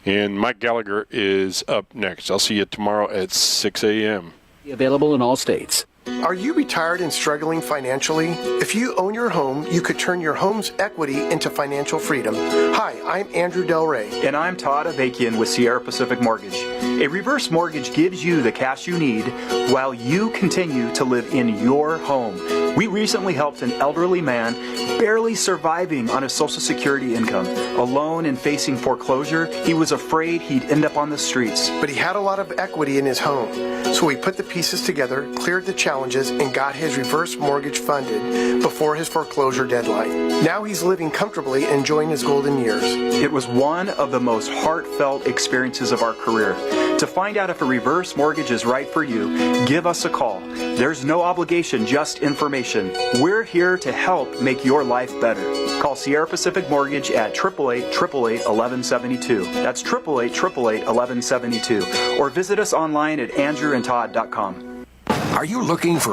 And Mike Gallagher is up next. I'll see you tomorrow at 6 a.m. Available in all states. Are you retired and struggling financially? If you own your home, you could turn your home's equity into financial freedom. Hi, I'm Andrew Del Rey. And I'm Todd Avakian with Sierra Pacific Mortgage. A reverse mortgage gives you the cash you need while you continue to live in your home. We recently helped an elderly man barely surviving on his Social Security income. Alone and facing foreclosure, he was afraid he'd end up on the streets. But he had a lot of equity in his home. So we put the pieces together, cleared the challenges, and got his reverse mortgage funded before his foreclosure deadline. Now he's living comfortably and enjoying his golden years. It was one of the most heartfelt experiences of our career. To find out if a reverse mortgage is right for you, give us a call. There's no obligation, just information. We're here to help make your life better. Call Sierra Pacific Mortgage at 888-888-1172. That's 888-888-1172. Or visit us online at andrewandtodd.com. Are you looking for a